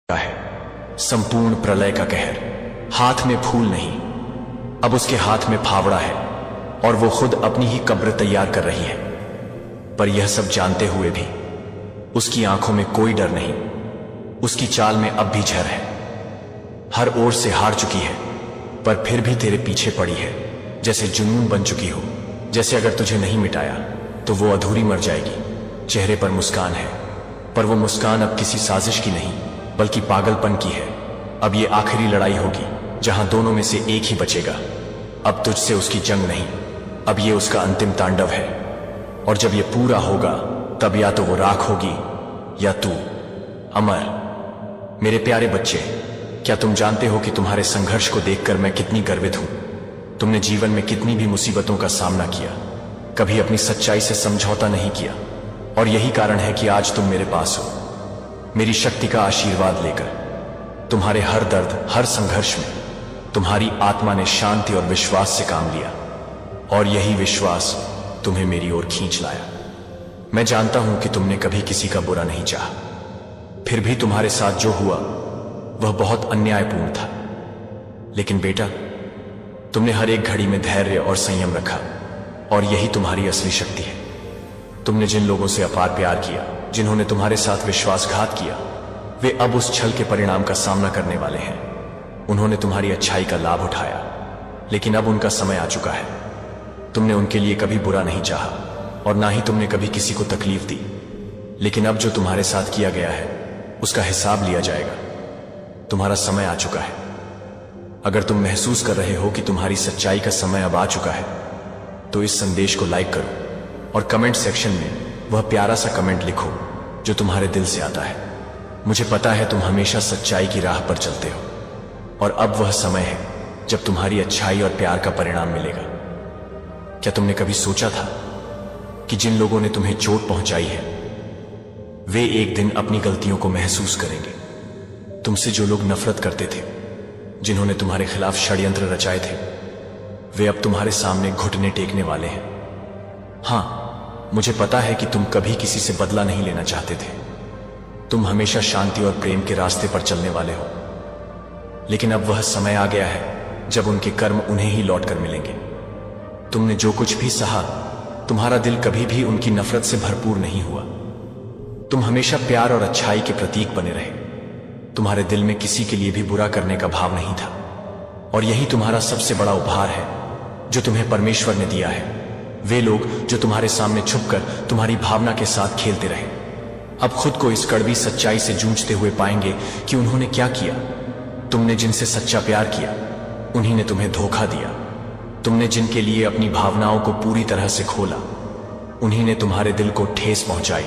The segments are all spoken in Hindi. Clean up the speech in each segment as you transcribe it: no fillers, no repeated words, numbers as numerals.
है संपूर्ण प्रलय का कहर। हाथ में फूल नहीं, अब उसके हाथ में फावड़ा है और वो खुद अपनी ही कब्र तैयार कर रही है। पर यह सब जानते हुए भी उसकी आंखों में कोई डर नहीं, उसकी चाल में अब भी झर है। हर ओर से हार चुकी है पर फिर भी तेरे पीछे पड़ी है, जैसे जुनून बन चुकी हो, जैसे अगर तुझे नहीं मिटाया तो वो अधूरी मर जाएगी। चेहरे पर मुस्कान है पर वो मुस्कान अब किसी साजिश की नहीं बल्कि पागलपन की है। अब ये आखिरी लड़ाई होगी जहां दोनों में से एक ही बचेगा। अब तुझसे उसकी जंग नहीं, अब ये उसका अंतिम तांडव है। और जब ये पूरा होगा तब या तो वो राख होगी या तू अमर। मेरे प्यारे बच्चे, क्या तुम जानते हो कि तुम्हारे संघर्ष को देखकर मैं कितनी गर्वित हूं। तुमने जीवन में कितनी भी मुसीबतों का सामना किया, कभी अपनी सच्चाई से समझौता नहीं किया, और यही कारण है कि आज तुम मेरे पास हो, मेरी शक्ति का आशीर्वाद लेकर। तुम्हारे हर दर्द, हर संघर्ष में तुम्हारी आत्मा ने शांति और विश्वास से काम लिया, और यही विश्वास तुम्हें मेरी ओर खींच लाया। मैं जानता हूं कि तुमने कभी किसी का बुरा नहीं चाहा, फिर भी तुम्हारे साथ जो हुआ वह बहुत अन्यायपूर्ण था। लेकिन बेटा, तुमने हर एक घड़ी में धैर्य और संयम रखा, और यही तुम्हारी असली शक्ति है। तुमने जिन लोगों से अपार प्यार किया, जिन्होंने तुम्हारे साथ विश्वासघात किया, वे अब उस छल के परिणाम का सामना करने वाले हैं। उन्होंने तुम्हारी अच्छाई का लाभ उठाया, लेकिन अब उनका समय आ चुका है। तुमने उनके लिए कभी बुरा नहीं चाहा और ना ही तुमने कभी किसी को तकलीफ दी, लेकिन अब जो तुम्हारे साथ किया गया है उसका हिसाब लिया जाएगा। तुम्हारा समय आ चुका है। अगर तुम महसूस कर रहे हो कि तुम्हारी सच्चाई का समय अब आ चुका है तो इस संदेश को लाइक करो और कमेंट सेक्शन में वह प्यारा सा कमेंट लिखो जो तुम्हारे दिल से आता है। मुझे पता है तुम हमेशा सच्चाई की राह पर चलते हो, और अब वह समय है जब तुम्हारी अच्छाई और प्यार का परिणाम मिलेगा। क्या तुमने कभी सोचा था कि जिन लोगों ने तुम्हें चोट पहुंचाई है वे एक दिन अपनी गलतियों को महसूस करेंगे। तुमसे जो लोग नफरत करते थे, जिन्होंने तुम्हारे खिलाफ षड्यंत्र रचाए थे, वे अब तुम्हारे सामने घुटने टेकने वाले हैं। हां, मुझे पता है कि तुम कभी किसी से बदला नहीं लेना चाहते थे। तुम हमेशा शांति और प्रेम के रास्ते पर चलने वाले हो, लेकिन अब वह समय आ गया है जब उनके कर्म उन्हें ही लौट कर मिलेंगे। तुमने जो कुछ भी सहा, तुम्हारा दिल कभी भी उनकी नफरत से भरपूर नहीं हुआ। तुम हमेशा प्यार और अच्छाई के प्रतीक बने रहे। तुम्हारे दिल में किसी के लिए भी बुरा करने का भाव नहीं था, और यही तुम्हारा सबसे बड़ा उपहार है जो तुम्हें परमेश्वर ने दिया है। वे लोग जो तुम्हारे सामने छुपकर तुम्हारी भावना के साथ खेलते रहे, अब खुद को इस कड़वी सच्चाई से जूझते हुए पाएंगे कि उन्होंने क्या किया। तुमने जिनसे सच्चा प्यार किया उन्हीं ने तुम्हें धोखा दिया। तुमने जिनके लिए अपनी भावनाओं को पूरी तरह से खोला उन्हीं ने तुम्हारे दिल को ठेस पहुंचाई।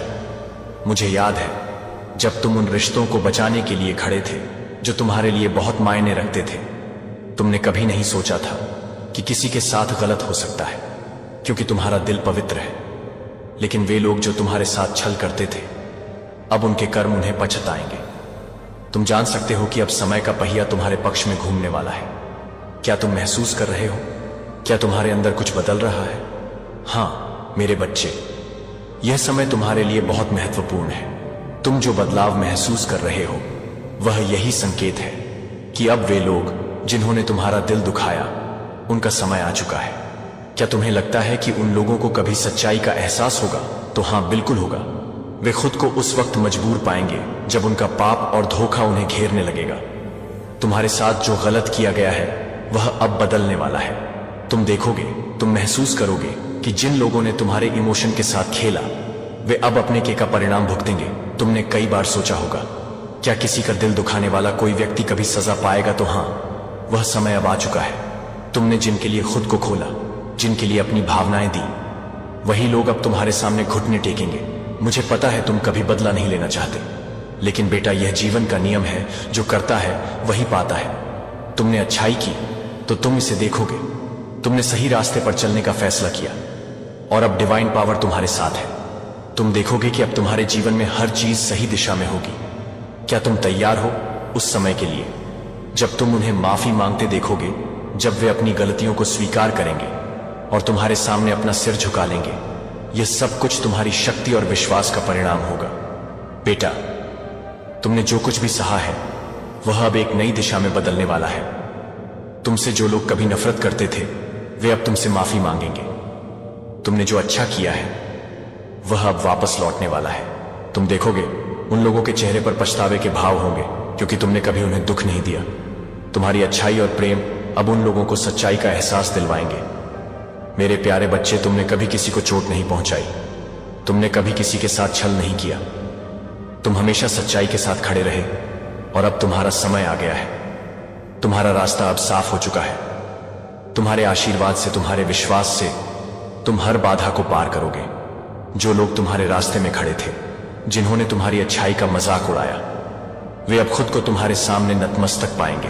मुझे याद है जब तुम उन रिश्तों को बचाने के लिए खड़े थे जो तुम्हारे लिए बहुत मायने रखते थे। तुमने कभी नहीं सोचा था कि किसी के साथ गलत हो सकता है, क्योंकि तुम्हारा दिल पवित्र है। लेकिन वे लोग जो तुम्हारे साथ छल करते थे, अब उनके कर्म उन्हें पछताएंगे। तुम जान सकते हो कि अब समय का पहिया तुम्हारे पक्ष में घूमने वाला है। क्या तुम महसूस कर रहे हो? क्या तुम्हारे अंदर कुछ बदल रहा है? हां मेरे बच्चे, यह समय तुम्हारे लिए बहुत महत्वपूर्ण है। तुम जो बदलाव महसूस कर रहे हो वह यही संकेत है कि अब वे लोग जिन्होंने तुम्हारा दिल दुखाया उनका समय आ चुका है। क्या तुम्हें लगता है कि उन लोगों को कभी सच्चाई का एहसास होगा? तो हां, बिल्कुल होगा। वे खुद को उस वक्त मजबूर पाएंगे जब उनका पाप और धोखा उन्हें घेरने लगेगा। तुम्हारे साथ जो गलत किया गया है वह अब बदलने वाला है। तुम देखोगे, तुम महसूस करोगे कि जिन लोगों ने तुम्हारे इमोशन के साथ खेला वे अब अपने के का परिणाम भुगतेंगे। तुमने कई बार सोचा होगा, क्या किसी का दिल दुखाने वाला कोई व्यक्ति कभी सजा पाएगा? तो हां, वह समय अब आ चुका है। तुमने जिनके लिए खुद को खोला, जिनके लिए अपनी भावनाएं दी, वही लोग अब तुम्हारे सामने घुटने टेकेंगे। मुझे पता है तुम कभी बदला नहीं लेना चाहते, लेकिन बेटा, यह जीवन का नियम है, जो करता है वही पाता है। तुमने अच्छाई की तो तुम इसे देखोगे। तुमने सही रास्ते पर चलने का फैसला किया, और अब डिवाइन पावर तुम्हारे साथ है। तुम देखोगे कि अब तुम्हारे जीवन में हर चीज सही दिशा में होगी। क्या तुम तैयार हो उस समय के लिए जब तुम उन्हें माफी मांगते देखोगे, जब वे अपनी गलतियों को स्वीकार करेंगे और तुम्हारे सामने अपना सिर झुका लेंगे? यह सब कुछ तुम्हारी शक्ति और विश्वास का परिणाम होगा। बेटा, तुमने जो कुछ भी सहा है वह अब एक नई दिशा में बदलने वाला है। तुमसे जो लोग कभी नफरत करते थे वे अब तुमसे माफी मांगेंगे। तुमने जो अच्छा किया है वह अब वापस लौटने वाला है। तुम देखोगे उन लोगों के चेहरे पर पछतावे के भाव होंगे, क्योंकि तुमने कभी उन्हें दुख नहीं दिया। तुम्हारी अच्छाई और प्रेम अब उन लोगों को सच्चाई का एहसास दिलवाएंगे। मेरे प्यारे बच्चे, तुमने कभी किसी को चोट नहीं पहुंचाई, तुमने कभी किसी के साथ छल नहीं किया। तुम हमेशा सच्चाई के साथ खड़े रहे और अब तुम्हारा समय आ गया है। तुम्हारा रास्ता अब साफ हो चुका है। तुम्हारे आशीर्वाद से, तुम्हारे विश्वास से तुम हर बाधा को पार करोगे। जो लोग तुम्हारे रास्ते में खड़े थे, जिन्होंने तुम्हारी अच्छाई का मजाक उड़ाया, वे अब खुद को तुम्हारे सामने नतमस्तक पाएंगे।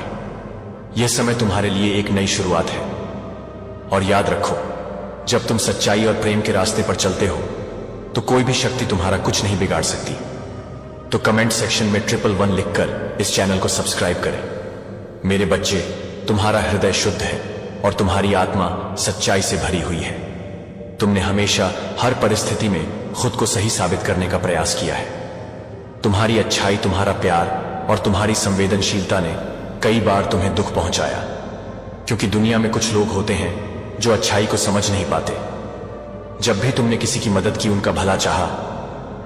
यह समय तुम्हारे लिए एक नई शुरुआत है। और याद रखो, जब तुम सच्चाई और प्रेम के रास्ते पर चलते हो तो कोई भी शक्ति तुम्हारा कुछ नहीं बिगाड़ सकती। तो कमेंट सेक्शन में 111 लिखकर इस चैनल को सब्सक्राइब करें। मेरे बच्चे, तुम्हारा हृदय शुद्ध है और तुम्हारी आत्मा सच्चाई से भरी हुई है। तुमने हमेशा हर परिस्थिति में खुद को सही साबित करने का प्रयास किया है। तुम्हारी अच्छाई, तुम्हारा प्यार और तुम्हारी संवेदनशीलता ने कई बार तुम्हें दुख पहुंचाया, क्योंकि दुनिया में कुछ लोग होते हैं जो अच्छाई को समझ नहीं पाते। जब भी तुमने किसी की मदद की, उनका भला चाहा,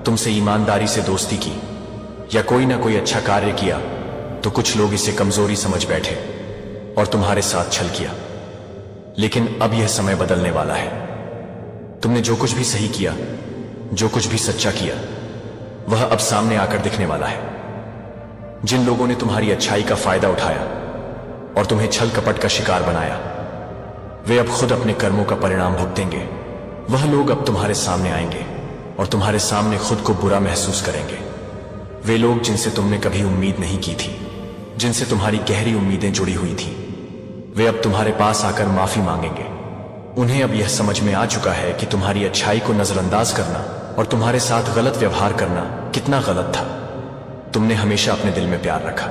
तुमसे ईमानदारी से दोस्ती की या कोई ना कोई अच्छा कार्य किया, तो कुछ लोग इसे कमजोरी समझ बैठे और तुम्हारे साथ छल किया। लेकिन अब यह समय बदलने वाला है। तुमने जो कुछ भी सही किया, जो कुछ भी सच्चा किया, वह अब सामने आकर दिखने वाला है। जिन लोगों ने तुम्हारी अच्छाई का फायदा उठाया और तुम्हें छल कपट का शिकार बनाया, वे अब खुद अपने कर्मों का परिणाम भुगतेंगे। वह लोग अब तुम्हारे सामने आएंगे और तुम्हारे सामने खुद को बुरा महसूस करेंगे। वे लोग जिनसे तुमने कभी उम्मीद नहीं की थी, जिनसे तुम्हारी गहरी उम्मीदें जुड़ी हुई थी, वे अब तुम्हारे पास आकर माफी मांगेंगे। उन्हें अब यह समझ में आ चुका है कि तुम्हारी अच्छाई को नजरअंदाज करना और तुम्हारे साथ गलत व्यवहार करना कितना गलत था। तुमने हमेशा अपने दिल में प्यार रखा,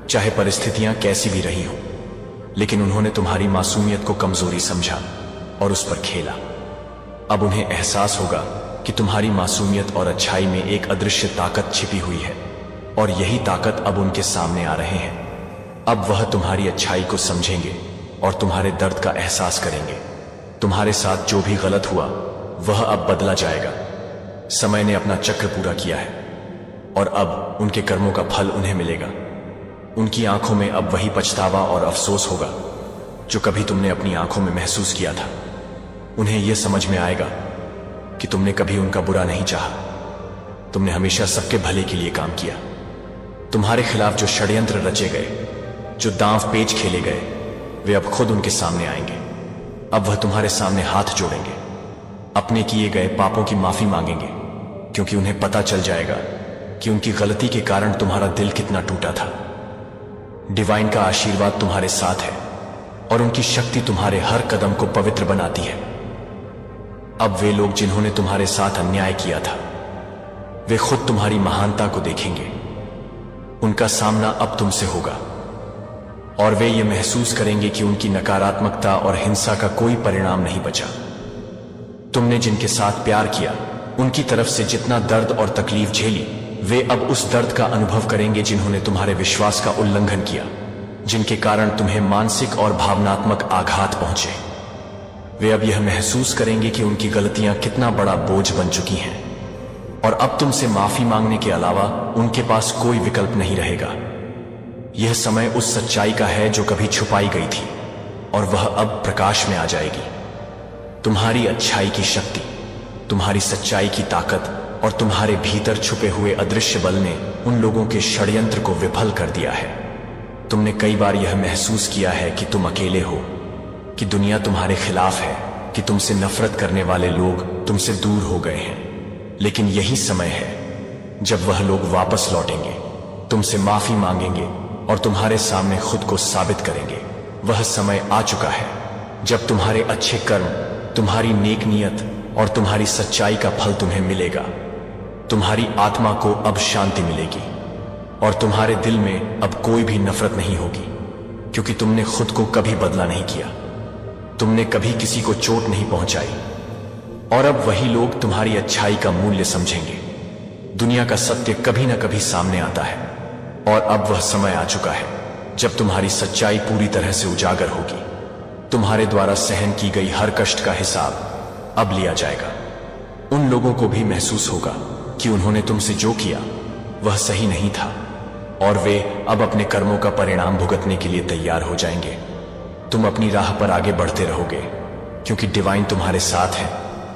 चाहे परिस्थितियां कैसी भी रही हो, लेकिन उन्होंने तुम्हारी मासूमियत को कमजोरी समझा और उस पर खेला। अब उन्हें एहसास होगा कि तुम्हारी मासूमियत और अच्छाई में एक अदृश्य ताकत छिपी हुई है और यही ताकत अब उनके सामने आ रहे हैं। अब वह तुम्हारी अच्छाई को समझेंगे और तुम्हारे दर्द का एहसास करेंगे। तुम्हारे साथ जो भी गलत हुआ वह अब बदला जाएगा। समय ने अपना चक्र पूरा किया है और अब उनके कर्मों का फल उन्हें मिलेगा। उनकी आंखों में अब वही पछतावा और अफसोस होगा जो कभी तुमने अपनी आंखों में महसूस किया था। उन्हें यह समझ में आएगा कि तुमने कभी उनका बुरा नहीं चाहा। तुमने हमेशा सबके भले के लिए काम किया। तुम्हारे खिलाफ जो षड्यंत्र रचे गए, जो दांव पेच खेले गए, वे अब खुद उनके सामने आएंगे। अब वह तुम्हारे सामने हाथ जोड़ेंगे, अपने किए गए पापों की माफी मांगेंगे, क्योंकि उन्हें पता चल जाएगा कि उनकी गलती के कारण तुम्हारा दिल कितना टूटा था। डिवाइन का आशीर्वाद तुम्हारे साथ है और उनकी शक्ति तुम्हारे हर कदम को पवित्र बनाती है। अब वे लोग जिन्होंने तुम्हारे साथ अन्याय किया था, वे खुद तुम्हारी महानता को देखेंगे। उनका सामना अब तुमसे होगा और वे ये महसूस करेंगे कि उनकी नकारात्मकता और हिंसा का कोई परिणाम नहीं बचा। तुमने जिनके साथ प्यार किया, उनकी तरफ से जितना दर्द और तकलीफ झेली, वे अब उस दर्द का अनुभव करेंगे जिन्होंने तुम्हारे विश्वास का उल्लंघन किया, जिनके कारण तुम्हें मानसिक और भावनात्मक आघात पहुंचे। वे अब यह महसूस करेंगे कि उनकी गलतियां कितना बड़ा बोझ बन चुकी हैं और अब तुमसे माफी मांगने के अलावा उनके पास कोई विकल्प नहीं रहेगा। यह समय उस सच्चाई का है जो कभी छुपाई गई थी और वह अब प्रकाश में आ जाएगी। तुम्हारी अच्छाई की शक्ति, तुम्हारी सच्चाई की ताकत और तुम्हारे भीतर छुपे हुए अदृश्य बल ने उन लोगों के षड्यंत्र को विफल कर दिया है। तुमने कई बार यह महसूस किया है कि तुम अकेले हो, कि दुनिया तुम्हारे खिलाफ है, कि तुमसे नफरत करने वाले लोग तुमसे दूर हो गए हैं। लेकिन यही समय है जब वह लोग वापस लौटेंगे, तुमसे माफी मांगेंगे और तुम्हारे सामने खुद को साबित करेंगे। वह समय आ चुका है जब तुम्हारे अच्छे कर्म, तुम्हारी नेक नियत और तुम्हारी सच्चाई का फल तुम्हें मिलेगा। तुम्हारी आत्मा को अब शांति मिलेगी और तुम्हारे दिल में अब कोई भी नफरत नहीं होगी, क्योंकि तुमने खुद को कभी बदला नहीं किया, तुमने कभी किसी को चोट नहीं पहुंचाई। और अब वही लोग तुम्हारी अच्छाई का मूल्य समझेंगे। दुनिया का सत्य कभी ना कभी सामने आता है, और अब वह समय आ चुका है जब तुम्हारी सच्चाई पूरी तरह से उजागर होगी। तुम्हारे द्वारा सहन की गई हर कष्ट का हिसाब अब लिया जाएगा। उन लोगों को भी महसूस होगा कि उन्होंने तुमसे जो किया वह सही नहीं था, और वे अब अपने कर्मों का परिणाम भुगतने के लिए तैयार हो जाएंगे। तुम अपनी राह पर आगे बढ़ते रहोगे क्योंकि डिवाइन तुम्हारे साथ है।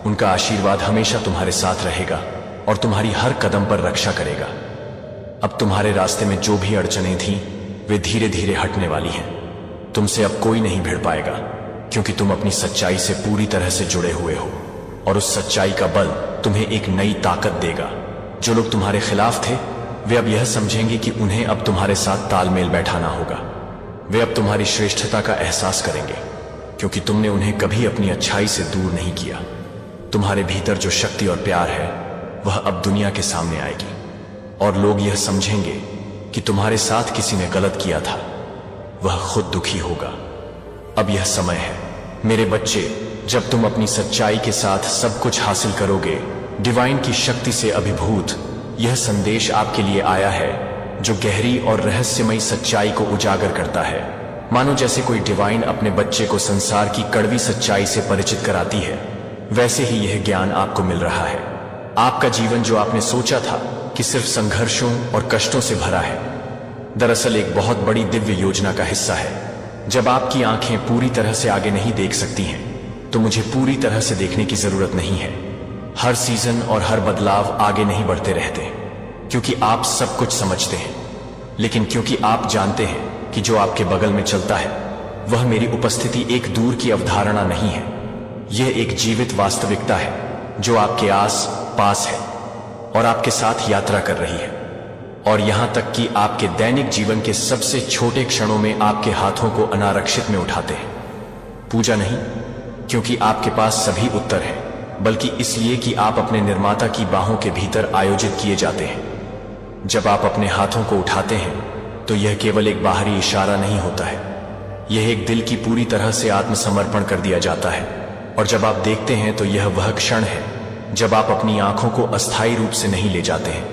उनका आशीर्वाद हमेशा तुम्हारे साथ रहेगा और तुम्हारी हर कदम पर रक्षा करेगा। अब तुम्हारे रास्ते में जो भी अड़चनें थीं वे धीरे धीरे हटने वाली हैं। तुमसे अब कोई नहीं भिड़ पाएगा क्योंकि तुम अपनी सच्चाई से पूरी तरह से जुड़े हुए हो, और उस सच्चाई का बल तुम्हें एक नई ताकत देगा। जो लोग तुम्हारे खिलाफ थे वे अब यह समझेंगे कि उन्हें अब तुम्हारे साथ तालमेल बैठाना होगा। वे अब तुम्हारी श्रेष्ठता का एहसास करेंगे क्योंकि तुमने उन्हें कभी अपनी अच्छाई से दूर नहीं किया। तुम्हारे भीतर जो शक्ति और प्यार है वह अब दुनिया के सामने आएगी, और लोग यह समझेंगे कि तुम्हारे साथ किसी ने गलत किया था। वह खुद दुखी होगा। अब यह समय है मेरे बच्चे, जब तुम अपनी सच्चाई के साथ सब कुछ हासिल करोगे। डिवाइन की शक्ति से अभिभूत यह संदेश आपके लिए आया है जो गहरी और रहस्यमयी सच्चाई को उजागर करता है। मानो जैसे कोई डिवाइन अपने बच्चे को संसार की कड़वी सच्चाई से परिचित कराती है, वैसे ही यह ज्ञान आपको मिल रहा है। आपका जीवन जो आपने सोचा था कि सिर्फ संघर्षों और कष्टों से भरा है, दरअसल एक बहुत बड़ी दिव्य योजना का हिस्सा है। जब आपकी आंखें पूरी तरह से आगे नहीं देख सकती हैं, तो मुझे पूरी तरह से देखने की जरूरत नहीं है। हर सीजन और हर बदलाव आगे नहीं बढ़ते रहते क्योंकि आप सब कुछ समझते हैं, लेकिन क्योंकि आप जानते हैं कि जो आपके बगल में चलता है वह मेरी उपस्थिति एक दूर की अवधारणा नहीं है। यह एक जीवित वास्तविकता है जो आपके आस पास है और आपके साथ यात्रा कर रही है, और यहां तक कि आपके दैनिक जीवन के सबसे छोटे क्षणों में आपके हाथों को अनारक्षित में उठाते हैं। पूजा नहीं क्योंकि आपके पास सभी उत्तर हैं, बल्कि इसलिए कि आप अपने निर्माता की बाहों के भीतर आयोजित किए जाते हैं। जब आप अपने हाथों को उठाते हैं तो यह केवल एक बाहरी इशारा नहीं होता है, यह एक दिल की पूरी तरह से आत्मसमर्पण कर दिया जाता है। और जब आप देखते हैं तो यह वह क्षण है जब आप अपनी आंखों को अस्थायी रूप से नहीं ले जाते हैं,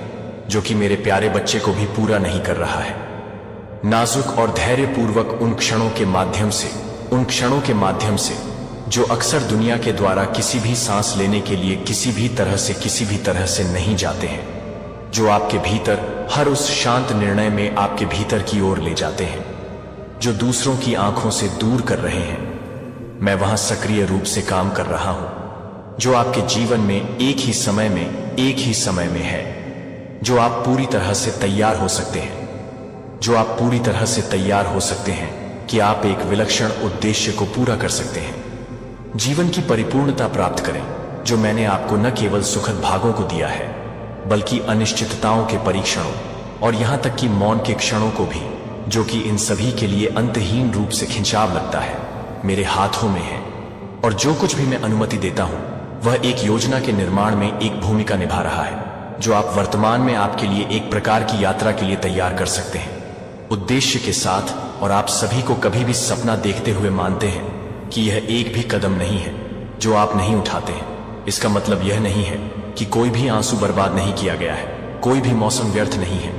जो कि मेरे प्यारे बच्चे को भी पूरा नहीं कर रहा है। नाजुक और धैर्यपूर्वक उन क्षणों के माध्यम से जो अक्सर दुनिया के द्वारा किसी भी सांस लेने के लिए किसी भी तरह से नहीं जाते हैं, जो आपके भीतर हर उस शांत निर्णय में आपके भीतर की ओर ले जाते हैं जो दूसरों की आंखों से दूर कर रहे हैं। मैं वहां सक्रिय रूप से काम कर रहा हूं, जो आपके जीवन में एक ही समय में है, जो आप पूरी तरह से तैयार हो सकते हैं कि आप एक विलक्षण उद्देश्य को पूरा कर सकते हैं। जीवन की परिपूर्णता प्राप्त करें जो मैंने आपको न केवल सुखद भागों को दिया है, बल्कि अनिश्चितताओं के परीक्षणों और यहां तक कि मौन के क्षणों को भी, जो कि इन सभी के लिए अंतहीन रूप से खिंचाव लगता है, मेरे हाथों में है। और जो कुछ भी मैं अनुमति देता हूं वह एक योजना के निर्माण में एक भूमिका निभा रहा है, जो आप वर्तमान में आपके लिए एक प्रकार की यात्रा के लिए तैयार कर सकते हैं, उद्देश्य के साथ। और आप सभी को कभी भी सपना देखते हुए मानते हैं कि यह एक भी कदम नहीं है जो आप नहीं उठाते हैं। इसका मतलब यह नहीं है कि कोई भी आंसू बर्बाद नहीं किया गया है, कोई भी मौसम व्यर्थ नहीं है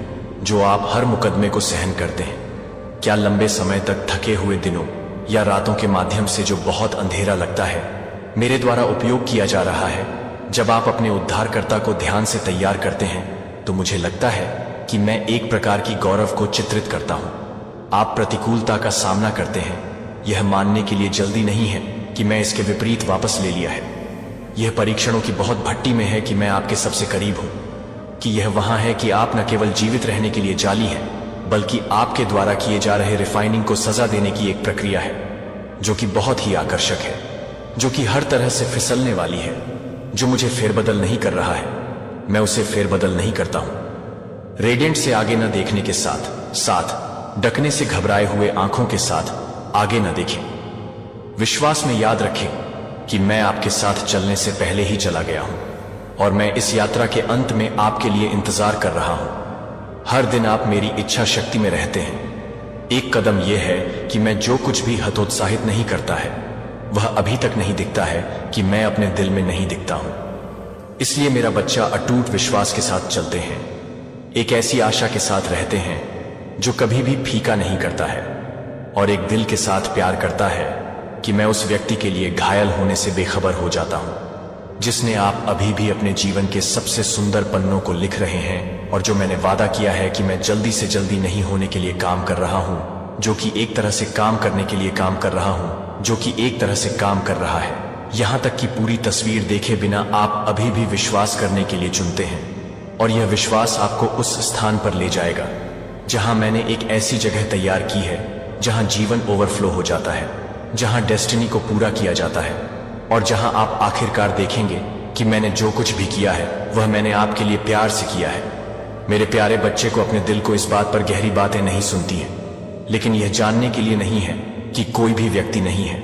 जो आप हर मुकदमे को सहन करते हैं। क्या लंबे समय तक थके हुए दिनों या रातों के माध्यम से जो बहुत अंधेरा लगता है मेरे द्वारा उपयोग किया जा रहा है? जब आप अपने उद्धारकर्ता को ध्यान से तैयार करते हैं तो मुझे लगता है कि मैं एक प्रकार की गौरव को चित्रित करता हूं। आप प्रतिकूलता का सामना करते हैं, यह मानने के लिए जल्दी नहीं है कि मैं इसके विपरीत वापस ले लिया है। यह परीक्षणों की बहुत भट्टी में है कि मैं आपके सबसे करीब हूं, कि यह वहां है कि आप न केवल जीवित रहने के लिए जाली हैं, बल्कि आपके द्वारा किए जा रहे रिफाइनिंग को सजा देने की एक प्रक्रिया है जो कि बहुत ही आकर्षक है, जो कि हर तरह से फिसलने वाली है। जो मुझे फेरबदल नहीं कर रहा है, मैं उसे फेरबदल नहीं करता हूं। रेडिएंट से आगे न देखने के साथ डकने से घबराए हुए आंखों के साथ आगे न देखें। विश्वास में याद रखें कि मैं आपके साथ चलने से पहले ही चला गया हूं और मैं इस यात्रा के अंत में आपके लिए इंतजार कर रहा हूं। हर दिन आप मेरी इच्छा शक्ति में रहते हैं। एक कदम यह है कि मैं जो कुछ भी हतोत्साहित नहीं करता है वह अभी तक नहीं दिखता है कि मैं अपने दिल में नहीं दिखता हूं। इसलिए मेरा बच्चा अटूट विश्वास के साथ चलते हैं, एक ऐसी आशा के साथ रहते हैं जो कभी भी फीका नहीं करता है और एक दिल के साथ प्यार करता है कि मैं उस व्यक्ति के लिए घायल होने से बेखबर हो जाता हूं, जिसने आप अभी भी अपने जीवन के सबसे सुंदर पन्नों को लिख रहे हैं और जो मैंने वादा किया है कि मैं जल्दी से जल्दी नहीं होने के लिए काम कर रहा हूं, जो कि एक तरह से काम करने के लिए काम कर रहा हूं, जो कि एक तरह से काम कर रहा है। यहां तक कि पूरी तस्वीर देखे बिना आप अभी भी विश्वास करने के लिए चुनते हैं और यह विश्वास आपको उस स्थान पर ले जाएगा जहां मैंने एक ऐसी जगह तैयार की है जहां जीवन ओवरफ्लो हो जाता है, जहां डेस्टिनी को पूरा किया जाता है और जहां आप आखिरकार देखेंगे कि मैंने जो कुछ भी किया है वह मैंने आपके लिए प्यार से किया है। मेरे प्यारे बच्चे को अपने दिल को इस बात पर गहरी बातें नहीं सुनती है, लेकिन यह जानने के लिए नहीं है कि कोई भी व्यक्ति नहीं है।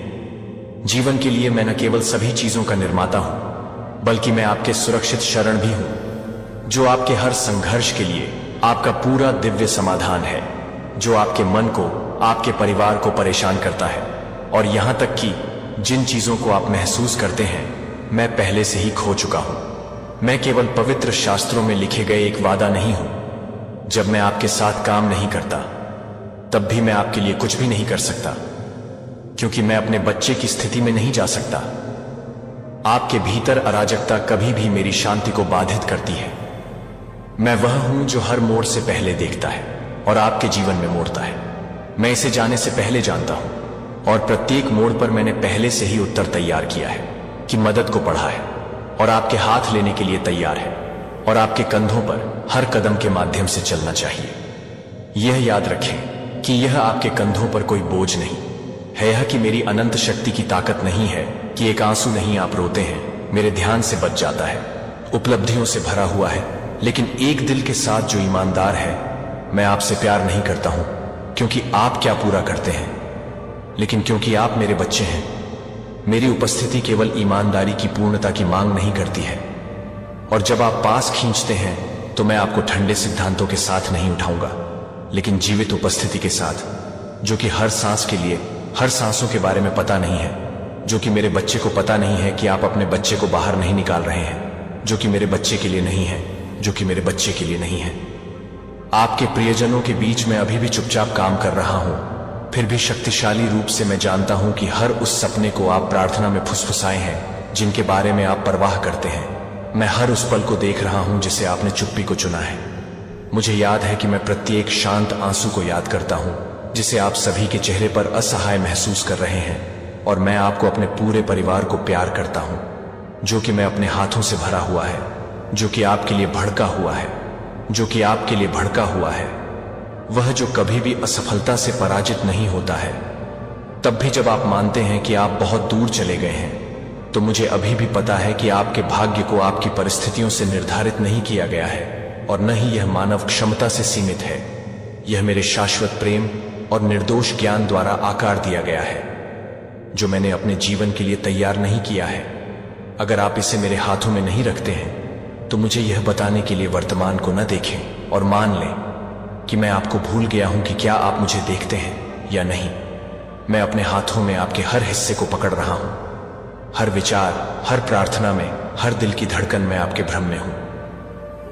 जीवन के लिए मैं न केवल सभी चीजों का निर्माता हूं, बल्कि मैं आपके सुरक्षित शरण भी हूं, जो आपके हर संघर्ष के लिए आपका पूरा दिव्य समाधान है, जो आपके मन को, आपके परिवार को परेशान करता है और यहां तक कि जिन चीजों को आप महसूस करते हैं मैं पहले से ही खो चुका हूं। मैं केवल पवित्र शास्त्रों में लिखे गए एक वादा नहीं हूं। जब मैं आपके साथ काम नहीं करता तब भी मैं आपके लिए कुछ भी नहीं कर सकता, क्योंकि मैं अपने बच्चे की स्थिति में नहीं जा सकता। आपके भीतर अराजकता कभी भी मेरी शांति को बाधित करती है। मैं वह हूं जो हर मोड़ से पहले देखता है और आपके जीवन में मोड़ता है। मैं इसे जाने से पहले जानता हूं और प्रत्येक मोड़ पर मैंने पहले से ही उत्तर तैयार किया है कि मदद को पढ़ा है और आपके हाथ लेने के लिए तैयार है और आपके कंधों पर हर कदम के माध्यम से चलना चाहिए। यह याद रखें कि यह आपके कंधों पर कोई बोझ नहीं है, यह कि मेरी अनंत शक्ति की ताकत नहीं है कि एक आंसू नहीं आप रोते हैं मेरे ध्यान से बच जाता है। उपलब्धियों से भरा हुआ है, लेकिन एक दिल के साथ जो ईमानदार है। मैं आपसे प्यार नहीं करता हूं क्योंकि आप क्या पूरा करते हैं, लेकिन क्योंकि आप मेरे बच्चे हैं। मेरी उपस्थिति केवल ईमानदारी की पूर्णता की मांग नहीं करती है और जब आप पास खींचते हैं तो मैं आपको ठंडे सिद्धांतों के साथ नहीं उठाऊंगा, लेकिन जीवित उपस्थिति के साथ, जो कि हर सांस के लिए, हर सांसों के बारे में पता नहीं है, जो कि मेरे बच्चे को पता नहीं है कि आप अपने बच्चे को बाहर नहीं निकाल रहे हैं, जो कि मेरे बच्चे के लिए नहीं है, जो कि मेरे बच्चे के लिए नहीं है। आपके प्रियजनों के बीच में अभी भी चुपचाप काम कर रहा हूं, फिर भी शक्तिशाली रूप से मैं जानता हूं कि हर उस सपने को आप प्रार्थना में फुसफुसाए हैं जिनके बारे में आप परवाह करते हैं। मैं हर उस पल को देख रहा हूं जिसे आपने चुप्पी को चुना है। मुझे याद है कि मैं प्रत्येक शांत आंसू को याद करता हूं जिसे आप सभी के चेहरे पर असहाय महसूस कर रहे हैं और मैं आपको अपने पूरे परिवार को प्यार करता हूं, जो कि मैं अपने हाथों से भरा हुआ है, जो कि आपके लिए भड़का हुआ है, जो कि आपके लिए भड़का हुआ है। वह जो कभी भी असफलता से पराजित नहीं होता है। तब भी जब आप मानते हैं कि आप बहुत दूर चले गए हैं, तो मुझे अभी भी पता है कि आपके भाग्य को आपकी परिस्थितियों से निर्धारित नहीं किया गया है और न ही यह मानव क्षमता से सीमित है। यह मेरे शाश्वत प्रेम और निर्दोष ज्ञान द्वारा आकार दिया गया है, जो मैंने अपने जीवन के लिए तैयार नहीं किया है। अगर आप इसे मेरे हाथों में नहीं रखते हैं तो मुझे यह बताने के लिए वर्तमान को न देखें और मान लें कि मैं आपको भूल गया हूं कि क्या आप मुझे देखते हैं या नहीं। मैं अपने हाथों में आपके हर हिस्से को पकड़ रहा हूं, हर विचार, हर प्रार्थना में, हर दिल की धड़कन में आपके भ्रम में हूं,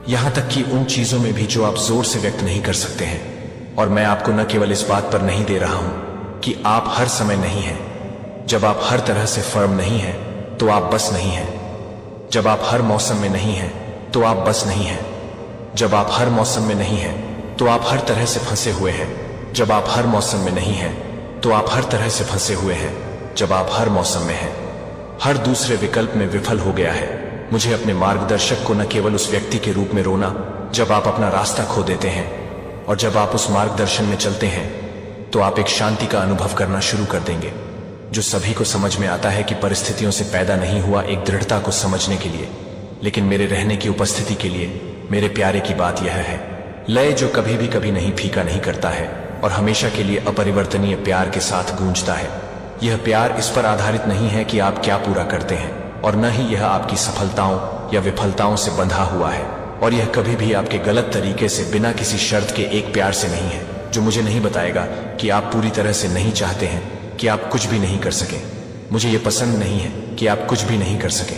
यहां तक कि उन चीजों में भी जो आप जोर से व्यक्त नहीं कर सकते हैं। और मैं आपको न केवल इस बात पर नहीं दे रहा हूं कि आप हर समय नहीं हैं। जब आप हर तरह से फर्म नहीं हैं तो आप बस नहीं हैं। जब आप हर मौसम में नहीं हैं तो आप बस नहीं हैं। जब आप हर मौसम में नहीं हैं तो आप हर तरह से फंसे हुए हैं। जब आप हर मौसम में नहीं हैं तो आप हर तरह से फंसे हुए हैं। जब आप हर मौसम में हैं, हर दूसरे विकल्प में विफल हो गया है। मुझे अपने मार्गदर्शक को न केवल उस व्यक्ति के रूप में रोना जब आप अपना रास्ता खो देते हैं, और जब आप उस मार्गदर्शन में चलते हैं तो आप एक शांति का अनुभव करना शुरू कर देंगे, जो सभी को समझ में आता है कि परिस्थितियों से पैदा नहीं हुआ एक दृढ़ता को समझने के लिए, लेकिन मेरे रहने की उपस्थिति के लिए। मेरे प्यारे की बात यह है, लय जो कभी नहीं फीका नहीं करता है और हमेशा के लिए अपरिवर्तनीय प्यार के साथ गूंजता है। यह प्यार इस पर आधारित नहीं है कि आप क्या पूरा करते हैं, और न ही यह आपकी सफलताओं या विफलताओं से बंधा हुआ है, और यह कभी भी आपके गलत तरीके से बिना किसी शर्त के एक प्यार से नहीं है, जो मुझे नहीं बताएगा कि आप पूरी तरह से नहीं चाहते हैं कि आप कुछ भी नहीं कर सके। मुझे यह पसंद नहीं है कि आप कुछ भी नहीं कर सके।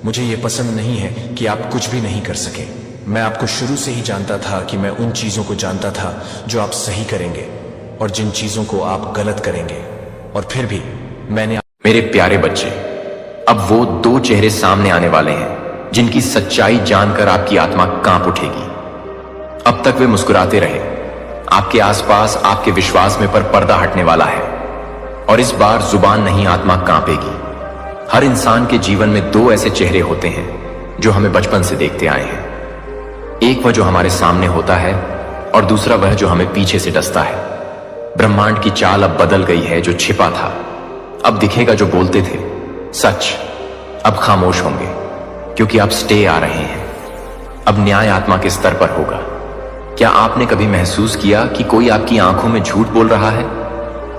मुझे यह पसंद नहीं है कि आप कुछ भी नहीं कर सके। मैं आपको शुरू से ही जानता था कि मैं उन चीजों को जानता था जो आप सही करेंगे और जिन चीजों को आप गलत करेंगे, और फिर भी मैंने। मेरे प्यारे बच्चे, अब वो दो चेहरे सामने आने वाले हैं जिनकी सच्चाई जानकर आपकी आत्मा कांप उठेगी। अब तक वे मुस्कुराते रहे, आपके आसपास आपके विश्वास में पर पर्दा हटने वाला है, और इस बार जुबान नहीं आत्मा कांपेगी। हर इंसान के जीवन में दो ऐसे चेहरे होते हैं जो हमें बचपन से देखते आए हैं। एक वह जो हमारे सामने होता है और दूसरा वह जो हमें पीछे से डसता है। ब्रह्मांड की चाल अब बदल गई है। जो छिपा था अब दिखेगा, जो बोलते थे सच अब खामोश होंगे, क्योंकि अब स्टे आ रहे हैं। अब न्याय आत्मा के स्तर पर होगा। क्या आपने कभी महसूस किया कि कोई आपकी आंखों में झूठ बोल रहा है,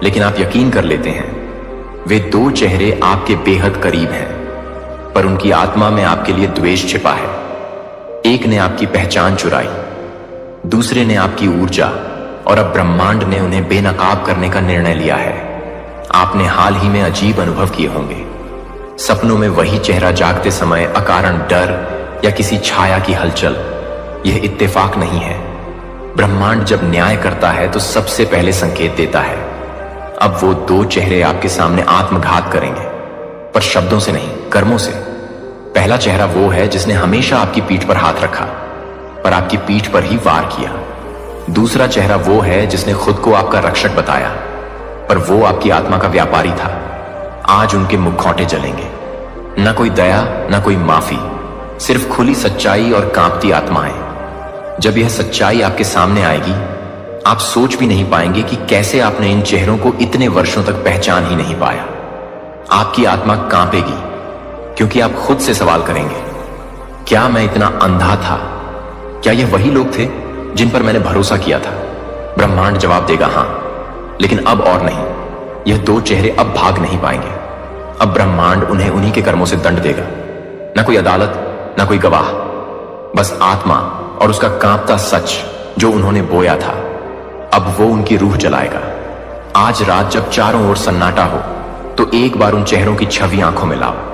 लेकिन आप यकीन कर लेते हैं? वे दो चेहरे आपके बेहद करीब हैं, पर उनकी आत्मा में आपके लिए द्वेष छिपा है। एक ने आपकी पहचान चुराई, दूसरे ने आपकी ऊर्जा, और अब ब्रह्मांड ने उन्हें बेनकाब करने का निर्णय लिया है। आपने हाल ही में अजीब अनुभव किए होंगे। सपनों में वही चेहरा जागते समय अकारण डर या किसी छाया की हलचल। यह इत्तेफाक नहीं है। ब्रह्मांड जब न्याय करता है तो सबसे पहले संकेत देता है। अब वो दो चेहरे आपके सामने आत्मघात करेंगे, पर शब्दों से नहीं, कर्मों से। पहला चेहरा वो है जिसने हमेशा आपकी पीठ पर हाथ रखा, पर आपकी पीठ पर ही वार किया। दूसरा चेहरा वो है जिसने खुद को आपका रक्षक बताया, पर वो आपकी आत्मा का व्यापारी था। आज उनके मुखौटे जलेंगे। न कोई दया, न कोई माफी, सिर्फ खुली सच्चाई और कांपती आत्माएं। जब यह सच्चाई आपके सामने आएगी, आप सोच भी नहीं पाएंगे कि कैसे आपने इन चेहरों को इतने वर्षों तक पहचान ही नहीं पाया। आपकी आत्मा कांपेगी, क्योंकि आप खुद से सवाल करेंगे, क्या मैं इतना अंधा था? क्या ये वही लोग थे जिन पर मैंने भरोसा किया था? ब्रह्मांड जवाब देगा, हां, लेकिन अब और नहीं। यह दो चेहरे अब भाग नहीं पाएंगे। अब ब्रह्मांड उन्हें उन्हीं के कर्मों से दंड देगा। न कोई अदालत, न कोई गवाह, बस आत्मा और उसका कांपता सच जो उन्होंने बोया था। अब वो उनकी रूह जलाएगा। आज रात जब चारों ओर सन्नाटा हो, तो एक बार उन चेहरों की छवि आंखों में लाओ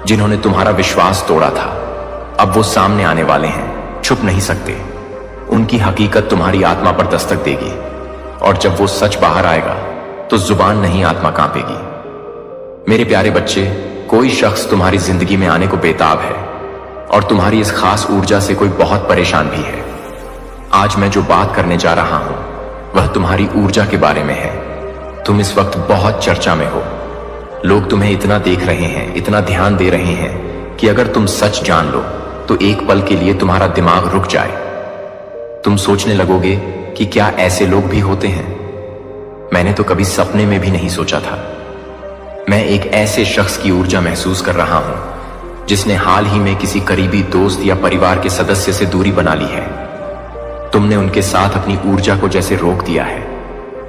जिन्होंने तुम्हारा विश्वास तोड़ा था। अब वो सामने आने वाले हैं, छुप नहीं सकते। उनकी हकीकत तुम्हारी आत्मा पर दस्तक देगी, और जब वो सच बाहर आएगा तो जुबान नहीं आत्मा कांपेगी। मेरे प्यारे बच्चे, कोई शख्स तुम्हारी जिंदगी में आने को बेताब है, और तुम्हारी इस खास ऊर्जा से कोई बहुत परेशान भी है। आज मैं जो बात करने जा रहा हूं वह तुम्हारी ऊर्जा के बारे में है। तुम इस वक्त बहुत चर्चा में हो। लोग तुम्हें इतना देख रहे हैं, इतना ध्यान दे रहे हैं कि अगर तुम सच जान लो तो एक पल के लिए तुम्हारा दिमाग रुक जाए। तुम सोचने लगोगे कि क्या ऐसे लोग भी होते हैं? मैंने तो कभी सपने में भी नहीं सोचा था। मैं एक ऐसे शख्स की ऊर्जा महसूस कर रहा हूं जिसने हाल ही में किसी करीबी दोस्त या परिवार के सदस्य से दूरी बना ली है। तुमने उनके साथ अपनी ऊर्जा को जैसे रोक दिया है,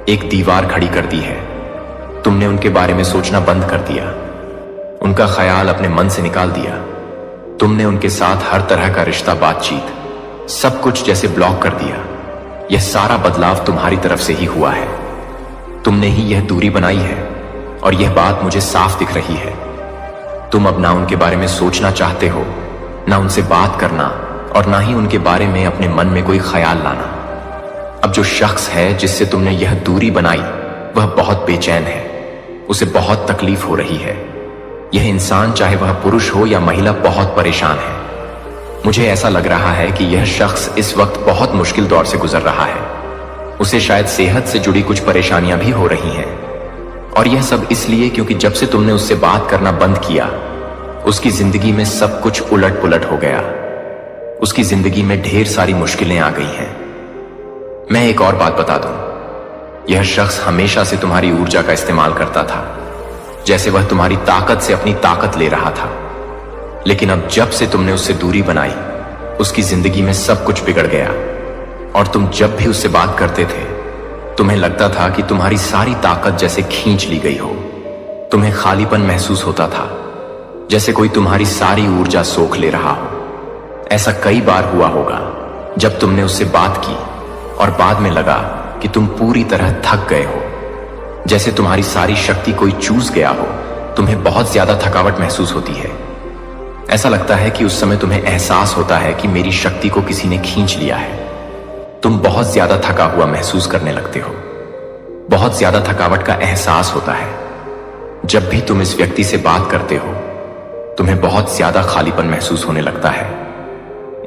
एक दीवार खड़ी कर दी है। तुमने उनके बारे में सोचना बंद कर दिया, उनका ख्याल अपने मन से निकाल दिया। तुमने उनके साथ हर तरह का रिश्ता, बातचीत, सब कुछ जैसे ब्लॉक कर दिया। यह सारा बदलाव तुम्हारी तरफ से ही हुआ है। तुमने ही यह दूरी बनाई है, और यह बात मुझे साफ दिख रही है। तुम अब ना उनके बारे में सोचना चाहते हो, ना उनसे बात करना, और ना ही उनके बारे में अपने मन में कोई ख्याल लाना। अब जो शख्स है जिससे तुमने यह दूरी बनाई वह बहुत बेचैन है। उसे बहुत तकलीफ हो रही है। यह इंसान, चाहे वह पुरुष हो या महिला, बहुत परेशान है। मुझे ऐसा लग रहा है कि यह शख्स इस वक्त बहुत मुश्किल दौर से गुजर रहा है। उसे शायद सेहत से जुड़ी कुछ परेशानियां भी हो रही हैं, और यह सब इसलिए क्योंकि जब से तुमने उससे बात करना बंद किया, उसकी जिंदगी में सब कुछ उलट पुलट हो गया। उसकी जिंदगी में ढेर सारी मुश्किलें आ गई हैं। मैं एक और बात बता दूं, यह शख्स हमेशा से तुम्हारी ऊर्जा का इस्तेमाल करता था, जैसे वह तुम्हारी ताकत से अपनी ताकत ले रहा था। लेकिन अब जब से तुमने उससे दूरी बनाई, उसकी जिंदगी में सब कुछ बिगड़ गया। और तुम जब भी उससे बात करते थे, तुम्हें लगता था कि तुम्हारी सारी ताकत जैसे खींच ली गई हो। तुम्हें खालीपन महसूस होता था, जैसे कोई तुम्हारी सारी ऊर्जा सोख ले रहा हो। ऐसा कई बार हुआ होगा जब तुमने उससे बात की और बाद में लगा कि तुम पूरी तरह थक गए हो, जैसे तुम्हारी सारी शक्ति कोई चूस गया हो। तुम्हें बहुत ज्यादा थकावट महसूस होती है। ऐसा लगता है कि उस समय तुम्हें एहसास होता है कि मेरी शक्ति को किसी ने खींच लिया है। तुम बहुत ज्यादा थका हुआ महसूस करने लगते हो। बहुत ज्यादा थकावट का एहसास होता है। जब भी तुम इस व्यक्ति से बात करते हो, तुम्हें बहुत ज्यादा खालीपन महसूस होने लगता है।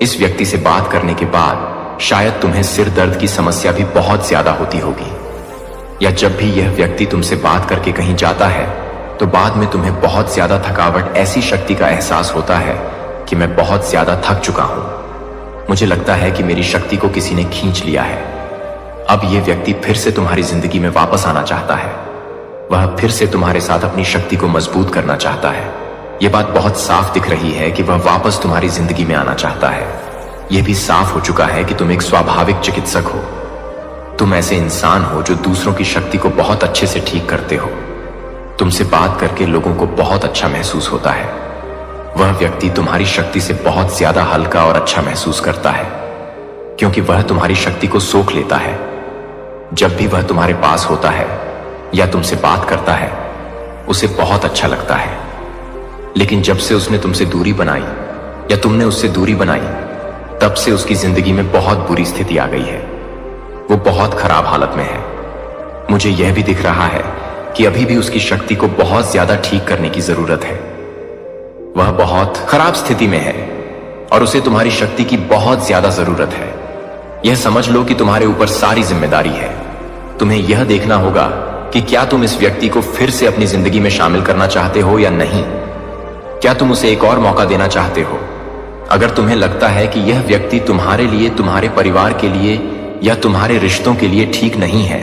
इस व्यक्ति से बात करने के बाद शायद तुम्हें सिर दर्द की समस्या भी बहुत ज्यादा होती होगी, या जब भी यह व्यक्ति तुमसे बात करके कहीं जाता है तो बाद में तुम्हें बहुत ज्यादा थकावट, ऐसी शक्ति का एहसास होता है कि मैं बहुत ज्यादा थक चुका हूं, मुझे लगता है कि मेरी शक्ति को किसी ने खींच लिया है। अब यह व्यक्ति फिर से तुम्हारी जिंदगी में वापस आना चाहता है। वह फिर से तुम्हारे साथ अपनी शक्ति को मजबूत करना चाहता है। यह बात बहुत साफ दिख रही है कि वह वापस तुम्हारी जिंदगी में आना चाहता है। यह भी साफ हो चुका है कि तुम एक स्वाभाविक चिकित्सक हो। तुम ऐसे इंसान हो जो दूसरों की शक्ति को बहुत अच्छे से ठीक करते हो। तुमसे बात करके लोगों को बहुत अच्छा महसूस होता है। वह व्यक्ति तुम्हारी शक्ति से बहुत ज्यादा हल्का और अच्छा महसूस करता है, क्योंकि वह तुम्हारी शक्ति को सोख लेता है। जब भी वह तुम्हारे पास होता है या तुमसे बात करता है, उसे बहुत अच्छा लगता है। लेकिन जब से उसने तुमसे दूरी बनाई या तुमने उससे दूरी बनाई, तब से उसकी जिंदगी में बहुत बुरी स्थिति आ गई है। वो बहुत खराब हालत में है। मुझे यह भी दिख रहा है कि अभी भी उसकी शक्ति को बहुत ज्यादा ठीक करने की जरूरत है। वह बहुत खराब स्थिति में है और उसे तुम्हारी शक्ति की बहुत ज्यादा जरूरत है। यह समझ लो कि तुम्हारे ऊपर सारी जिम्मेदारी है। तुम्हें यह देखना होगा कि क्या तुम इस व्यक्ति को फिर से अपनी जिंदगी में शामिल करना चाहते हो या नहीं। क्या तुम उसे एक और मौका देना चाहते हो? अगर तुम्हें लगता है कि यह व्यक्ति तुम्हारे लिए, तुम्हारे परिवार के लिए या तुम्हारे रिश्तों के लिए ठीक नहीं है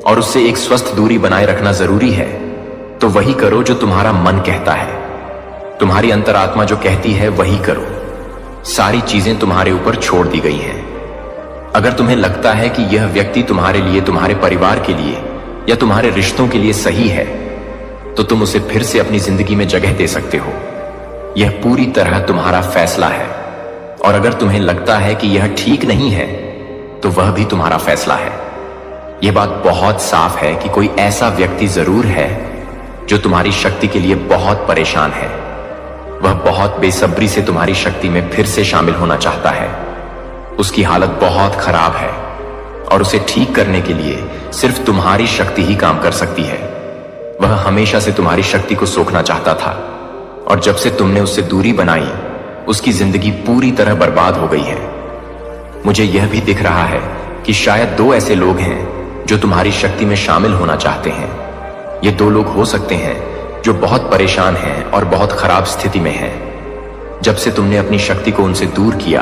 और उससे एक स्वस्थ दूरी बनाए रखना जरूरी है, तो वही करो जो तुम्हारा मन कहता है। तुम्हारी अंतरात्मा जो कहती है वही करो। सारी चीजें तुम्हारे ऊपर छोड़ दी गई हैं। अगर तुम्हें लगता है कि यह व्यक्ति तुम्हारे लिए, तुम्हारे परिवार के लिए या तुम्हारे रिश्तों के लिए सही है, तो तुम उसे फिर से अपनी जिंदगी में जगह दे सकते हो। यह पूरी तरह तुम्हारा फैसला है। और अगर तुम्हें लगता है कि यह ठीक नहीं है, तो वह भी तुम्हारा फैसला है। यह बात बहुत साफ है कि कोई ऐसा व्यक्ति जरूर है जो तुम्हारी शक्ति के लिए बहुत परेशान है। वह बहुत बेसब्री से तुम्हारी शक्ति में फिर से शामिल होना चाहता है। उसकी हालत बहुत खराब है और उसे ठीक करने के लिए सिर्फ तुम्हारी शक्ति ही काम कर सकती है। वह हमेशा से तुम्हारी शक्ति को सोखना चाहता था और जब से तुमने उससे दूरी बनाई, उसकी जिंदगी पूरी तरह बर्बाद हो गई है। मुझे यह भी दिख रहा है कि शायद दो ऐसे लोग हैं जो तुम्हारी शक्ति में शामिल होना चाहते हैं। ये दो लोग हो सकते हैं जो बहुत परेशान हैं और बहुत खराब स्थिति में हैं। जब से तुमने अपनी शक्ति को उनसे दूर किया,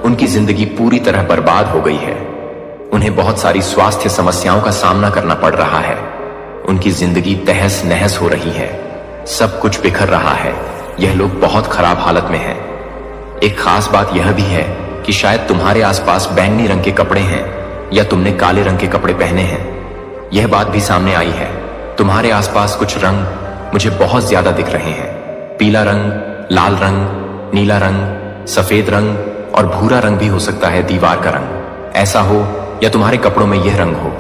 उनकी जिंदगी पूरी तरह बर्बाद हो गई है। उन्हें बहुत सारी स्वास्थ्य समस्याओं का सामना करना पड़ रहा है। उनकी जिंदगी तहस नहस हो रही है। सब कुछ बिखर रहा है। यह लोग बहुत खराब हालत में हैं। एक खास बात यह भी है कि शायद तुम्हारे आसपास बैंगनी रंग के कपड़े हैं या तुमने काले रंग के कपड़े पहने हैं। यह बात भी सामने आई है। तुम्हारे आसपास कुछ रंग मुझे बहुत ज्यादा दिख रहे हैं। पीला रंग, लाल रंग, नीला रंग, सफेद रंग और भूरा रंग भी हो सकता है, दीवार का रंग ऐसा हो, या तुम्हारे कपड़ों में यह रंग हो।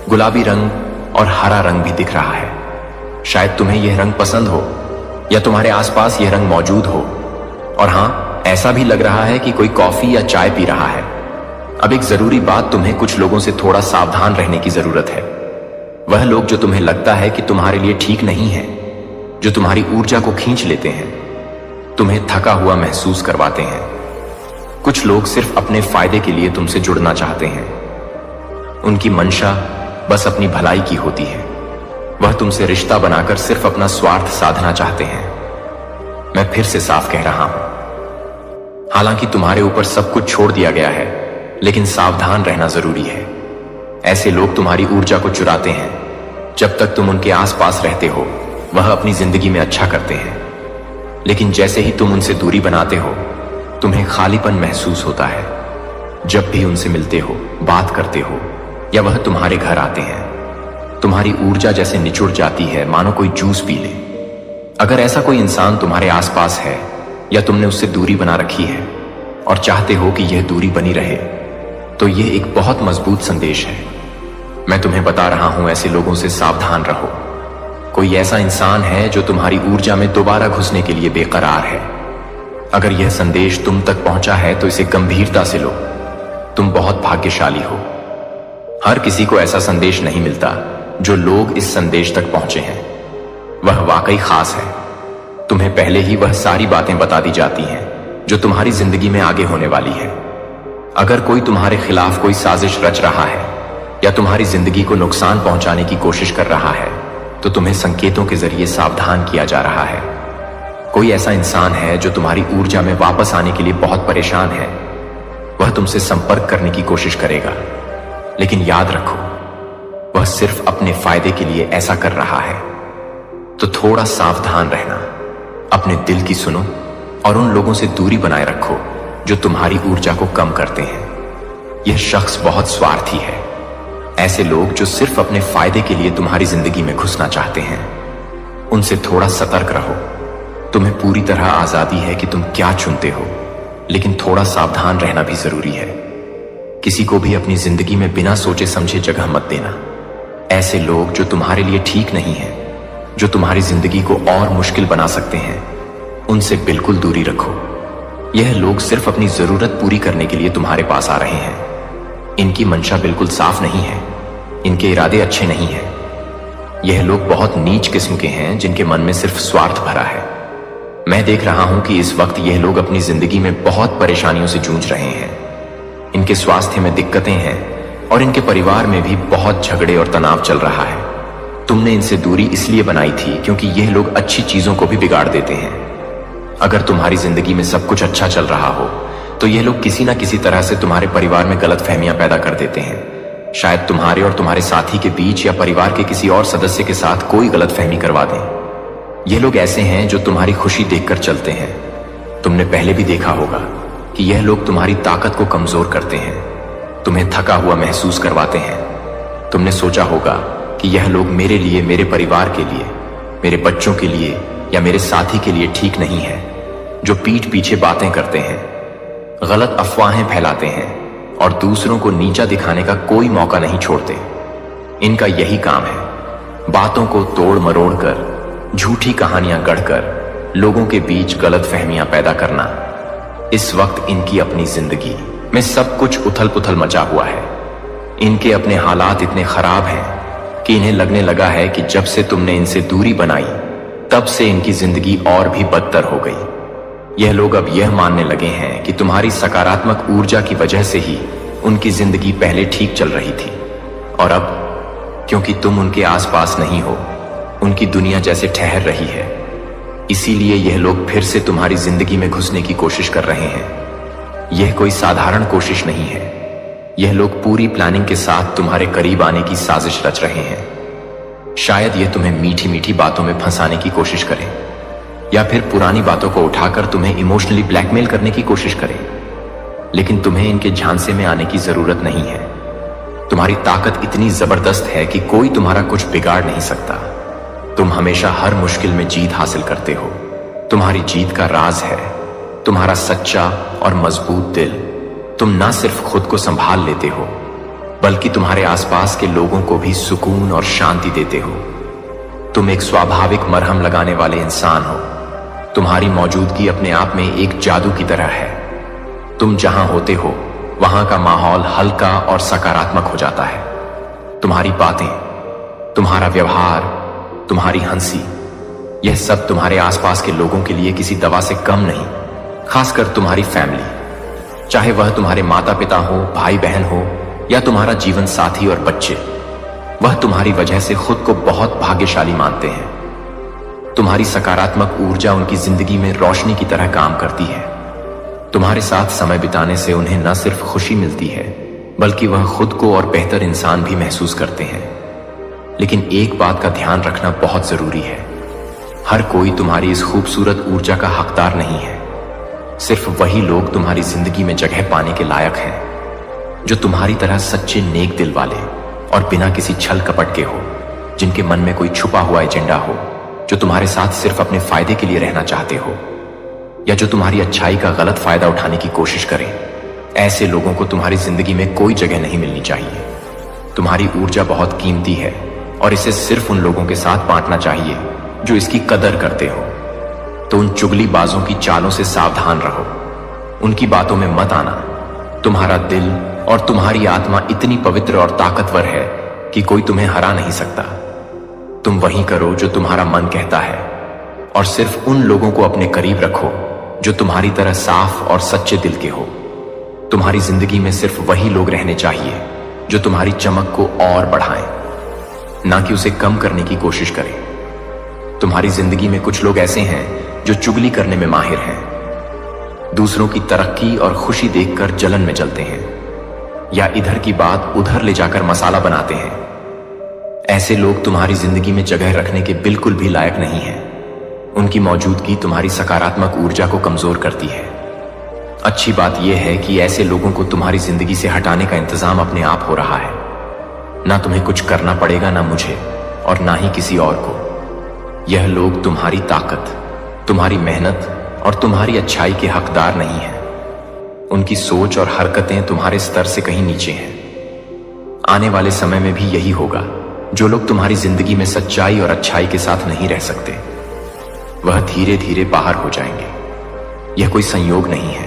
गुलाबी रंग और हरा रंग भी दिख रहा है। शायद तुम्हें यह रंग पसंद हो या तुम्हारे आसपास यह रंग मौजूद हो। और हां, ऐसा भी लग रहा है कि कोई कॉफी या चाय पी रहा है। अब एक जरूरी बात, तुम्हें कुछ लोगों से थोड़ा सावधान रहने की जरूरत है। वह लोग जो तुम्हें लगता है कि तुम्हारे लिए ठीक नहीं है, जो तुम्हारी ऊर्जा को खींच लेते हैं, तुम्हें थका हुआ महसूस करवाते हैं। कुछ लोग सिर्फ अपने फायदे के लिए तुमसे जुड़ना चाहते हैं। उनकी मंशा बस अपनी भलाई की होती है। वह तुमसे रिश्ता बनाकर सिर्फ अपना स्वार्थ साधना चाहते हैं। मैं फिर से साफ कह रहा हूं, हालांकि तुम्हारे ऊपर सब कुछ छोड़ दिया गया है, लेकिन सावधान रहना जरूरी है। ऐसे लोग तुम्हारी ऊर्जा को चुराते हैं। जब तक तुम उनके आसपास रहते हो, वह अपनी जिंदगी में अच्छा करते हैं, लेकिन जैसे ही तुम उनसे दूरी बनाते हो, तुम्हें खालीपन महसूस होता है। जब भी उनसे मिलते हो, बात करते हो या वह तुम्हारे घर आते हैं, तुम्हारी ऊर्जा जैसे निचुड़ जाती है, मानो कोई जूस पी ले। अगर ऐसा कोई इंसान तुम्हारे आसपास है या तुमने उससे दूरी बना रखी है और चाहते हो कि यह दूरी बनी रहे, तो यह एक बहुत मजबूत संदेश है। मैं तुम्हें बता रहा हूं, ऐसे लोगों से सावधान रहो। कोई ऐसा इंसान है जो तुम्हारी ऊर्जा में दोबारा घुसने के लिए बेकरार है। अगर यह संदेश तुम तक पहुंचा है तो इसे गंभीरता से लो। तुम बहुत भाग्यशाली हो। हर किसी को ऐसा संदेश नहीं मिलता जो लोग इस संदेश तक पहुंचे हैं। वह वाकई खास है। तुम्हें पहले ही वह सारी बातें बता दी जाती हैं जो तुम्हारी जिंदगी में आगे होने वाली है। अगर कोई तुम्हारे खिलाफ कोई साजिश रच रहा है या तुम्हारी जिंदगी को नुकसान पहुंचाने की कोशिश कर रहा है तो तुम्हें संकेतों के जरिए सावधान किया जा रहा है। कोई ऐसा इंसान है जो तुम्हारी ऊर्जा में वापस आने के लिए बहुत परेशान है। वह तुमसे संपर्क करने की कोशिश करेगा, लेकिन याद रखो, वह सिर्फ अपने फायदे के लिए ऐसा कर रहा है। तो थोड़ा सावधान रहना, अपने दिल की सुनो और उन लोगों से दूरी बनाए रखो जो तुम्हारी ऊर्जा को कम करते हैं। यह शख्स बहुत स्वार्थी है। ऐसे लोग जो सिर्फ अपने फायदे के लिए तुम्हारी जिंदगी में घुसना चाहते हैं, उनसे थोड़ा सतर्क रहो। तुम्हें पूरी तरह आजादी है कि तुम क्या चुनते हो, लेकिन थोड़ा सावधान रहना भी जरूरी है। किसी को भी अपनी जिंदगी में बिना सोचे समझे जगह मत देना। ऐसे लोग जो तुम्हारे लिए ठीक नहीं है, जो तुम्हारी जिंदगी को और मुश्किल बना सकते हैं, उनसे बिल्कुल दूरी रखो। यह लोग सिर्फ अपनी जरूरत पूरी करने के लिए तुम्हारे पास आ रहे हैं। इनकी मंशा बिल्कुल साफ नहीं है, इनके इरादे अच्छे नहीं हैं। यह लोग बहुत नीच किस्म के हैं जिनके मन में सिर्फ स्वार्थ भरा है। मैं देख रहा हूं कि इस वक्त यह लोग अपनी जिंदगी में बहुत परेशानियों से जूझ रहे हैं। इनके स्वास्थ्य में दिक्कतें हैं और इनके परिवार में भी बहुत झगड़े और तनाव चल रहा है। तुमने इनसे दूरी इसलिए बनाई थी क्योंकि यह लोग अच्छी चीजों को भी बिगाड़ देते हैं। अगर तुम्हारी जिंदगी में सब कुछ अच्छा चल रहा हो तो यह लोग किसी ना किसी तरह से तुम्हारे परिवार में गलतफहमियां पैदा कर देते हैं। शायद तुम्हारे और तुम्हारे साथी के बीच या परिवार के किसी और सदस्य के साथ कोई गलतफहमी करवा दें। ये लोग ऐसे हैं जो तुम्हारी खुशी देखकर चलते हैं। तुमने पहले भी देखा होगा कि यह लोग तुम्हारी ताकत को कमजोर करते हैं, तुम्हें थका हुआ महसूस करवाते हैं। तुमने सोचा होगा कि यह लोग मेरे लिए, मेरे परिवार के लिए, मेरे बच्चों के लिए या मेरे साथी के लिए ठीक नहीं है। जो पीठ पीछे बातें करते हैं, गलत अफवाहें फैलाते हैं और दूसरों को नीचा दिखाने का कोई मौका नहीं छोड़ते। इनका यही काम है, बातों को तोड़ मरोड़ कर, झूठी कहानियां गढ़कर लोगों के बीच गलतफहमियां पैदा करना। इस वक्त इनकी अपनी जिंदगी में सब कुछ उथल पुथल मचा हुआ है। इनके अपने हालात इतने खराब हैं कि इन्हें लगने लगा है कि जब से तुमने इनसे दूरी बनाई तब से इनकी जिंदगी और भी बदतर हो गई। यह लोग अब यह मानने लगे हैं कि तुम्हारी सकारात्मक ऊर्जा की वजह से ही उनकी जिंदगी पहले ठीक चल रही थी, और अब क्योंकि तुम उनके आसपास नहीं हो, उनकी दुनिया जैसे ठहर रही है। इसीलिए यह लोग फिर से तुम्हारी जिंदगी में घुसने की कोशिश कर रहे हैं। यह कोई साधारण कोशिश नहीं है। यह लोग पूरी प्लानिंग के साथ तुम्हारे करीब आने की साजिश रच रहे हैं। शायद यह तुम्हें मीठी मीठी बातों में फंसाने की कोशिश करें या फिर पुरानी बातों को उठाकर तुम्हें इमोशनली ब्लैकमेल करने की कोशिश करें, लेकिन तुम्हें इनके झांसे में आने की जरूरत नहीं है। तुम्हारी ताकत इतनी जबरदस्त है कि कोई तुम्हारा कुछ बिगाड़ नहीं सकता। तुम हमेशा हर मुश्किल में जीत हासिल करते हो। तुम्हारी जीत का राज है तुम्हारा सच्चा और मजबूत दिल। तुम ना सिर्फ खुद को संभाल लेते हो, बल्कि तुम्हारे आसपास के लोगों को भी सुकून और शांति देते हो। तुम एक स्वाभाविक मरहम लगाने वाले इंसान हो। तुम्हारी मौजूदगी अपने आप में एक जादू की तरह है। तुम जहां होते हो वहां का माहौल हल्का और सकारात्मक हो जाता है। तुम्हारी बातें, तुम्हारा व्यवहार, तुम्हारी हंसी, यह सब तुम्हारे आसपास के लोगों के लिए किसी दवा से कम नहीं। खासकर तुम्हारी फैमिली, चाहे वह तुम्हारे माता पिता हो, भाई बहन हो या तुम्हारा जीवन साथी और बच्चे, वह तुम्हारी वजह से खुद को बहुत भाग्यशाली मानते हैं। तुम्हारी सकारात्मक ऊर्जा उनकी जिंदगी में रोशनी की तरह काम करती है। तुम्हारे साथ समय बिताने से उन्हें न सिर्फ खुशी मिलती है, बल्कि वह खुद को और बेहतर इंसान भी महसूस करते हैं। लेकिन एक बात का ध्यान रखना बहुत जरूरी है, हर कोई तुम्हारी इस खूबसूरत ऊर्जा का हकदार नहीं है। सिर्फ वही लोग तुम्हारी जिंदगी में जगह पाने के लायक हैं जो तुम्हारी तरह सच्चे नेक दिल वाले और बिना किसी छल कपट के हो, जिनके मन में कोई छुपा हुआ एजेंडा हो, जो तुम्हारे साथ सिर्फ अपने फायदे के लिए रहना चाहते हो या जो तुम्हारी अच्छाई का गलत फायदा उठाने की कोशिश करें। ऐसे लोगों को तुम्हारी जिंदगी में कोई जगह नहीं मिलनी चाहिए। तुम्हारी ऊर्जा बहुत कीमती है और इसे सिर्फ उन लोगों के साथ बांटना चाहिए जो इसकी कदर करते हो। तो उन चुगलीबाजों की चालों से सावधान रहो। उनकी बातों में मत आना। तुम्हारा दिल और तुम्हारी आत्मा इतनी पवित्र और ताकतवर है कि कोई तुम्हें हरा नहीं सकता। तुम वही करो जो तुम्हारा मन कहता है और सिर्फ उन लोगों को अपने करीब रखो जो तुम्हारी तरह साफ और सच्चे दिल के हो। तुम्हारी जिंदगी में सिर्फ वही लोग रहने चाहिए जो तुम्हारी चमक को और बढ़ाएं, ना कि उसे कम करने की कोशिश करें। तुम्हारी जिंदगी में कुछ लोग ऐसे हैं जो चुगली करने में माहिर हैं, दूसरों की तरक्की और खुशी देखकर जलन में जलते हैं, या इधर की बात उधर ले जाकर मसाला बनाते हैं। ऐसे लोग तुम्हारी जिंदगी में जगह रखने के बिल्कुल भी लायक नहीं हैं। उनकी मौजूदगी तुम्हारी सकारात्मक ऊर्जा को कमजोर करती है। अच्छी बात यह है कि ऐसे लोगों को तुम्हारी जिंदगी से हटाने का इंतजाम अपने आप हो रहा है। ना तुम्हें कुछ करना पड़ेगा, ना मुझे और ना ही किसी और को। यह लोग तुम्हारी ताकत, तुम्हारी मेहनत और तुम्हारी अच्छाई के हकदार नहीं हैं। उनकी सोच और हरकतें तुम्हारे स्तर से कहीं नीचे हैं। आने वाले समय में भी यही होगा। जो लोग तुम्हारी जिंदगी में सच्चाई और अच्छाई के साथ नहीं रह सकते, वह धीरे धीरे बाहर हो जाएंगे। यह कोई संयोग नहीं है,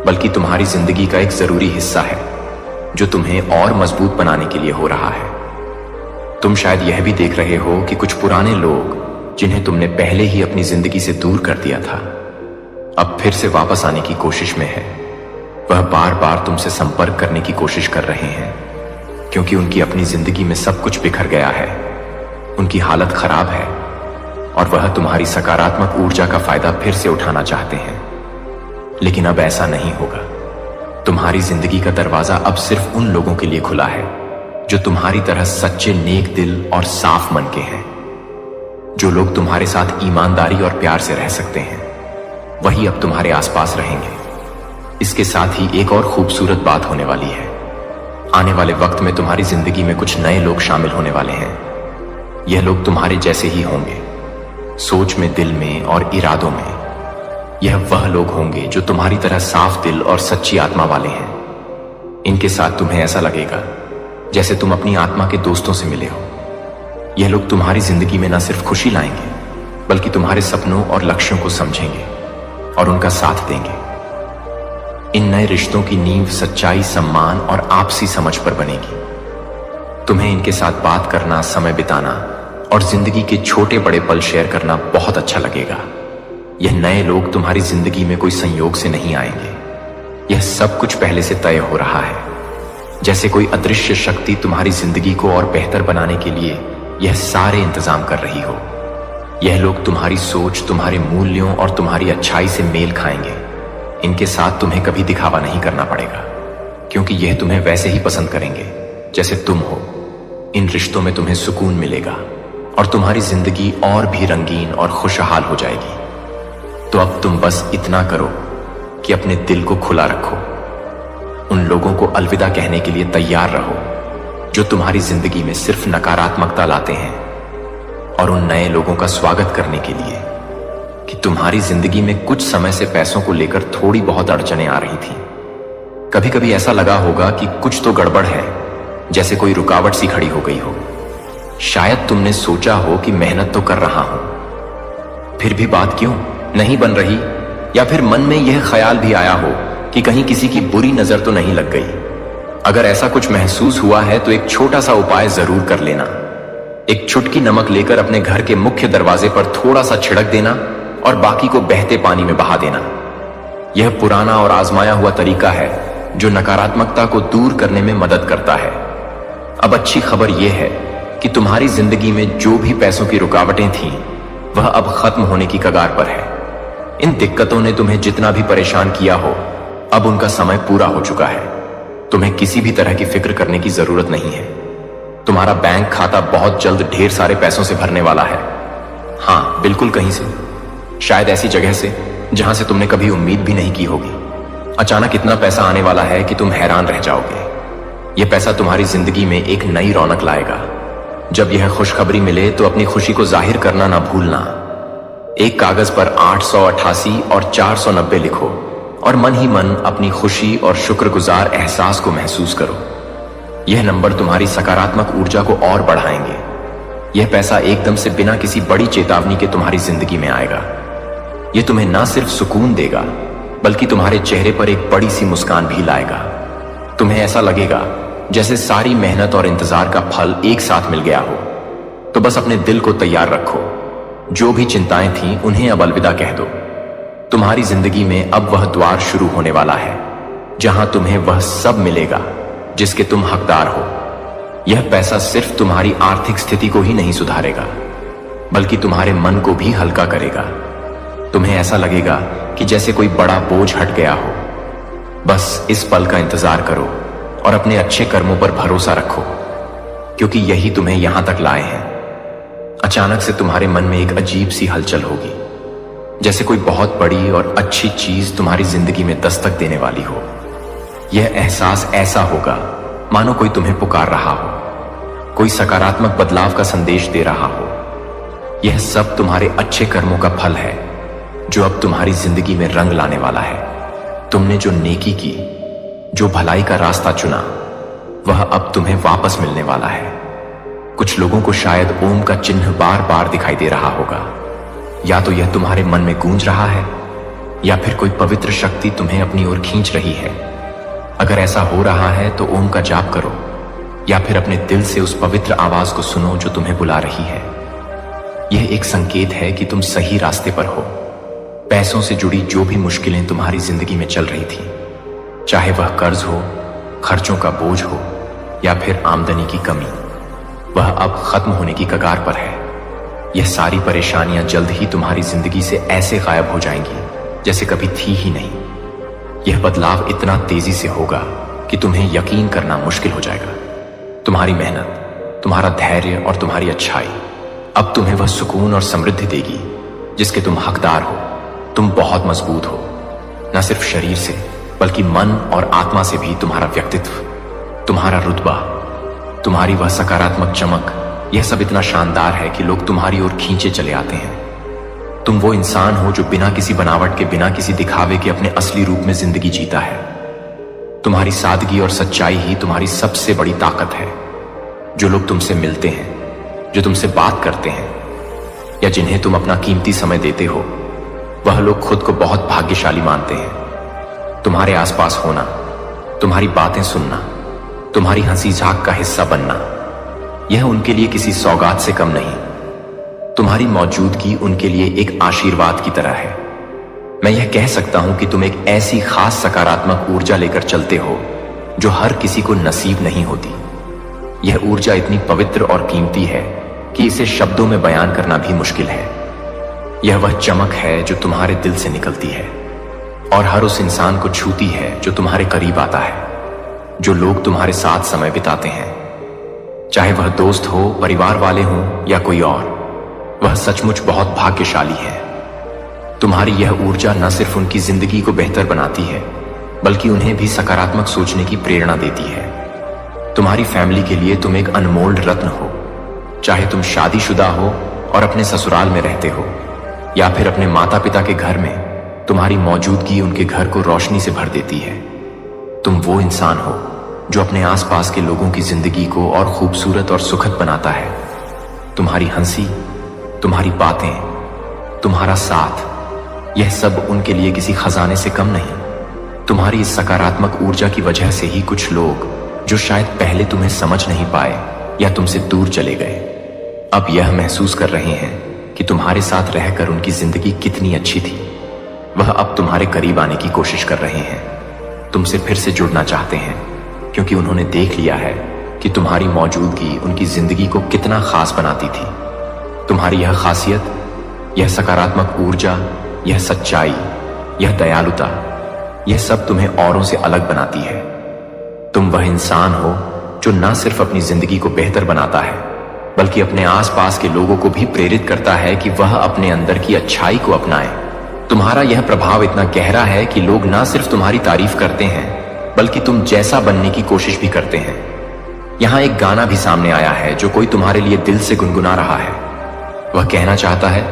बल्कि तुम्हारी जिंदगी का एक जरूरी हिस्सा है जो तुम्हें और मजबूत बनाने के लिए हो रहा है। तुम शायद यह भी देख रहे हो कि कुछ पुराने लोग जिन्हें तुमने पहले ही अपनी जिंदगी से दूर कर दिया था, अब फिर से वापस आने की कोशिश में है। वह बार बार तुमसे संपर्क करने की कोशिश कर रहे हैं क्योंकि उनकी अपनी जिंदगी में सब कुछ बिखर गया है। उनकी हालत खराब है और वह तुम्हारी सकारात्मक ऊर्जा का फायदा फिर से उठाना चाहते हैं। लेकिन अब ऐसा नहीं होगा। तुम्हारी जिंदगी का दरवाजा अब सिर्फ उन लोगों के लिए खुला है जो तुम्हारी तरह सच्चे, नेक दिल और साफ मन के हैं। जो लोग तुम्हारे साथ ईमानदारी और प्यार से रह सकते हैं, वही अब तुम्हारे आसपास रहेंगे। इसके साथ ही एक और खूबसूरत बात होने वाली है। आने वाले वक्त में तुम्हारी जिंदगी में कुछ नए लोग शामिल होने वाले हैं। यह लोग तुम्हारे जैसे ही होंगे, सोच में, दिल में और इरादों में। यह वह लोग होंगे जो तुम्हारी तरह साफ दिल और सच्ची आत्मा वाले हैं। इनके साथ तुम्हें ऐसा लगेगा जैसे तुम अपनी आत्मा के दोस्तों से मिले हो। यह लोग तुम्हारी जिंदगी में न सिर्फ खुशी लाएंगे, बल्कि तुम्हारे सपनों और लक्ष्यों को समझेंगे और उनका साथ देंगे। इन नए रिश्तों की नींव सच्चाई, सम्मान और आपसी समझ पर बनेगी। तुम्हें इनके साथ बात करना, समय बिताना और जिंदगी के छोटे बड़े पल शेयर करना बहुत अच्छा लगेगा। यह नए लोग तुम्हारी जिंदगी में कोई संयोग से नहीं आएंगे। यह सब कुछ पहले से तय हो रहा है, जैसे कोई अदृश्य शक्ति तुम्हारी जिंदगी को और बेहतर बनाने के लिए यह सारे इंतजाम कर रही हो। यह लोग तुम्हारी सोच, तुम्हारे मूल्यों और तुम्हारी अच्छाई से मेल खाएंगे। इनके साथ तुम्हें कभी दिखावा नहीं करना पड़ेगा, क्योंकि यह तुम्हें वैसे ही पसंद करेंगे जैसे तुम हो। इन रिश्तों में तुम्हें सुकून मिलेगा और तुम्हारी जिंदगी और भी रंगीन और खुशहाल हो जाएगी। तो अब तुम बस इतना करो कि अपने दिल को खुला रखो। उन लोगों को अलविदा कहने के लिए तैयार रहो जो तुम्हारी जिंदगी में सिर्फ नकारात्मकता लाते हैं, और उन नए लोगों का स्वागत करने के लिए कि तुम्हारी जिंदगी में कुछ समय से पैसों को लेकर थोड़ी बहुत अड़चनें आ रही थी। कभी कभी ऐसा लगा होगा कि कुछ तो गड़बड़ है, जैसे कोई रुकावट सी खड़ी हो गई हो। शायद तुमने सोचा हो कि मेहनत तो कर रहा हूं, फिर भी बात क्यों नहीं बन रही, या फिर मन में यह ख्याल भी आया हो कि कहीं किसी की बुरी नजर तो नहीं लग गई। अगर ऐसा कुछ महसूस हुआ है तो एक छोटा सा उपाय जरूर कर लेना। एक चुटकी नमक लेकर अपने घर के मुख्य दरवाजे पर थोड़ा सा छिड़क देना और बाकी को बहते पानी में बहा देना। यह पुराना और आजमाया हुआ तरीका है जो नकारात्मकता को दूर करने में मदद करता है। अब अच्छी खबर यह है कि तुम्हारी जिंदगी में जो भी पैसों की रुकावटें थीं, वह अब खत्म होने की कगार पर है। इन दिक्कतों ने तुम्हें जितना भी परेशान किया हो, अब उनका समय पूरा हो चुका है। तुम्हें किसी भी तरह की फिक्र करने की जरूरत नहीं है। तुम्हारा बैंक खाता बहुत जल्द ढेर सारे पैसों से भरने वाला है। हाँ, बिल्कुल कहीं से, शायद ऐसी जगह से जहां से तुमने कभी उम्मीद भी नहीं की होगी। अचानक इतना पैसा आने वाला है कि तुम हैरान रह जाओगे। यह पैसा तुम्हारी जिंदगी में एक नई रौनक लाएगा। जब यह खुशखबरी मिले तो अपनी खुशी को जाहिर करना ना भूलना। एक कागज पर 888 और 490 लिखो और मन ही मन अपनी खुशी और शुक्रगुजार एहसास को महसूस करो। यह नंबर तुम्हारी सकारात्मक ऊर्जा को और बढ़ाएंगे। यह पैसा एकदम से बिना किसी बड़ी चेतावनी के तुम्हारी जिंदगी में आएगा। यह तुम्हें ना सिर्फ सुकून देगा बल्कि तुम्हारे चेहरे पर एक बड़ी सी मुस्कान भी लाएगा। तुम्हें ऐसा लगेगा जैसे सारी मेहनत और इंतजार का फल एक साथ मिल गया हो। तो बस अपने दिल को तैयार रखो, जो भी चिंताएं थीं उन्हें अब अलविदा कह दो। तुम्हारी जिंदगी में अब वह द्वार शुरू होने वाला है जहां तुम्हें वह सब मिलेगा जिसके तुम हकदार हो। यह पैसा सिर्फ तुम्हारी आर्थिक स्थिति को ही नहीं सुधारेगा बल्कि तुम्हारे मन को भी हल्का करेगा। तुम्हें ऐसा लगेगा कि जैसे कोई बड़ा बोझ हट गया हो। बस इस पल का इंतजार करो और अपने अच्छे कर्मों पर भरोसा रखो, क्योंकि यही तुम्हें यहां तक लाए हैं। अचानक से तुम्हारे मन में एक अजीब सी हलचल होगी, जैसे कोई बहुत बड़ी और अच्छी चीज तुम्हारी जिंदगी में दस्तक देने वाली हो। यह एहसास ऐसा होगा मानो कोई तुम्हें पुकार रहा हो, कोई सकारात्मक बदलाव का संदेश दे रहा हो। यह सब तुम्हारे अच्छे कर्मों का फल है जो अब तुम्हारी जिंदगी में रंग लाने वाला है। तुमने जो नेकी की, जो भलाई का रास्ता चुना, वह अब तुम्हें वापस मिलने वाला है। कुछ लोगों को शायद ओम का चिन्ह बार बार दिखाई दे रहा होगा। या तो यह तुम्हारे मन में गूंज रहा है या फिर कोई पवित्र शक्ति तुम्हें अपनी ओर खींच रही है। अगर ऐसा हो रहा है तो ओम का जाप करो या फिर अपने दिल से उस पवित्र आवाज को सुनो जो तुम्हें बुला रही है। यह एक संकेत है कि तुम सही रास्ते पर हो। पैसों से जुड़ी जो भी मुश्किलें तुम्हारी जिंदगी में चल रही थी, चाहे वह कर्ज हो, खर्चों का बोझ हो या फिर आमदनी की कमी, वह अब खत्म होने की कगार पर है। यह सारी परेशानियां जल्द ही तुम्हारी जिंदगी से ऐसे गायब हो जाएंगी जैसे कभी थी ही नहीं। यह बदलाव इतना तेजी से होगा कि तुम्हें यकीन करना मुश्किल हो जाएगा। तुम्हारी मेहनत, तुम्हारा धैर्य और तुम्हारी अच्छाई अब तुम्हें वह सुकून और समृद्धि देगी जिसके तुम हकदार हो। तुम बहुत मजबूत हो, न सिर्फ शरीर से बल्कि मन और आत्मा से भी। तुम्हारा व्यक्तित्व, तुम्हारा रुतबा, तुम्हारी वह सकारात्मक चमक, यह सब इतना शानदार है कि लोग तुम्हारी ओर खींचे चले आते हैं। तुम वो इंसान हो जो बिना किसी बनावट के, बिना किसी दिखावे के अपने असली रूप में जिंदगी जीता है। तुम्हारी सादगी और सच्चाई ही तुम्हारी सबसे बड़ी ताकत है। जो लोग तुमसे मिलते हैं, जो तुमसे बात करते हैं या जिन्हें तुम अपना कीमती समय देते हो, वह लोग खुद को बहुत भाग्यशाली मानते हैं। तुम्हारे आसपास होना, तुम्हारी बातें सुनना, तुम्हारी हंसी झाक का हिस्सा बनना, यह उनके लिए किसी सौगात से कम नहीं। तुम्हारी मौजूदगी उनके लिए एक आशीर्वाद की तरह है। मैं यह कह सकता हूं कि तुम एक ऐसी खास सकारात्मक ऊर्जा लेकर चलते हो जो हर किसी को नसीब नहीं होती। यह ऊर्जा इतनी पवित्र और कीमती है कि इसे शब्दों में बयान करना भी मुश्किल है। यह वह चमक है जो तुम्हारे दिल से निकलती है और हर उस इंसान को छूती है जो तुम्हारे करीब आता है, जो लोग तुम्हारे साथ समय बिताते हैं, चाहे वह दोस्त हो, परिवार वाले हों या कोई और। वह सचमुच बहुत भाग्यशाली है। तुम्हारी यह ऊर्जा न सिर्फ उनकी जिंदगी को बेहतर बनाती है बल्कि उन्हें भी सकारात्मक सोचने की प्रेरणा देती है। तुम्हारी फैमिली के लिए तुम एक अनमोल रत्न हो, चाहे तुम शादीशुदा हो और अपने ससुराल में रहते हो या फिर अपने माता पिता के घर में। तुम्हारी मौजूदगी उनके घर को रोशनी से भर देती है। तुम वो इंसान हो जो अपने आसपास के लोगों की जिंदगी को और खूबसूरत और सुखद बनाता है। तुम्हारी हंसी, तुम्हारी बातें, तुम्हारा साथ, यह सब उनके लिए किसी खजाने से कम नहीं। तुम्हारी इस सकारात्मक ऊर्जा की वजह से ही कुछ लोग जो शायद पहले तुम्हें समझ नहीं पाए या तुमसे दूर चले गए, अब यह महसूस कर रहे हैं कि तुम्हारे साथ रहकर उनकी जिंदगी कितनी अच्छी थी। वह अब तुम्हारे करीब आने की कोशिश कर रहे हैं, तुमसे फिर से जुड़ना चाहते हैं, क्योंकि उन्होंने देख लिया है कि तुम्हारी मौजूदगी उनकी जिंदगी को कितना खास बनाती थी। तुम्हारी यह खासियत, यह सकारात्मक ऊर्जा, यह सच्चाई, यह दयालुता, यह सब तुम्हें औरों से अलग बनाती है। तुम वह इंसान हो जो न सिर्फ अपनी जिंदगी को बेहतर बनाता है बल्कि अपने आसपास के लोगों को भी प्रेरित करता है कि वह अपने अंदर की अच्छाई को अपनाएं। तुम्हारा यह प्रभाव इतना गहरा है कि लोग न सिर्फ तुम्हारी तारीफ करते हैं बल्कि तुम जैसा बनने की कोशिश भी करते हैं। यहां एक गाना भी सामने आया है जो कोई तुम्हारे लिए दिल से गुनगुना रहा है। वह कहना चाहता है,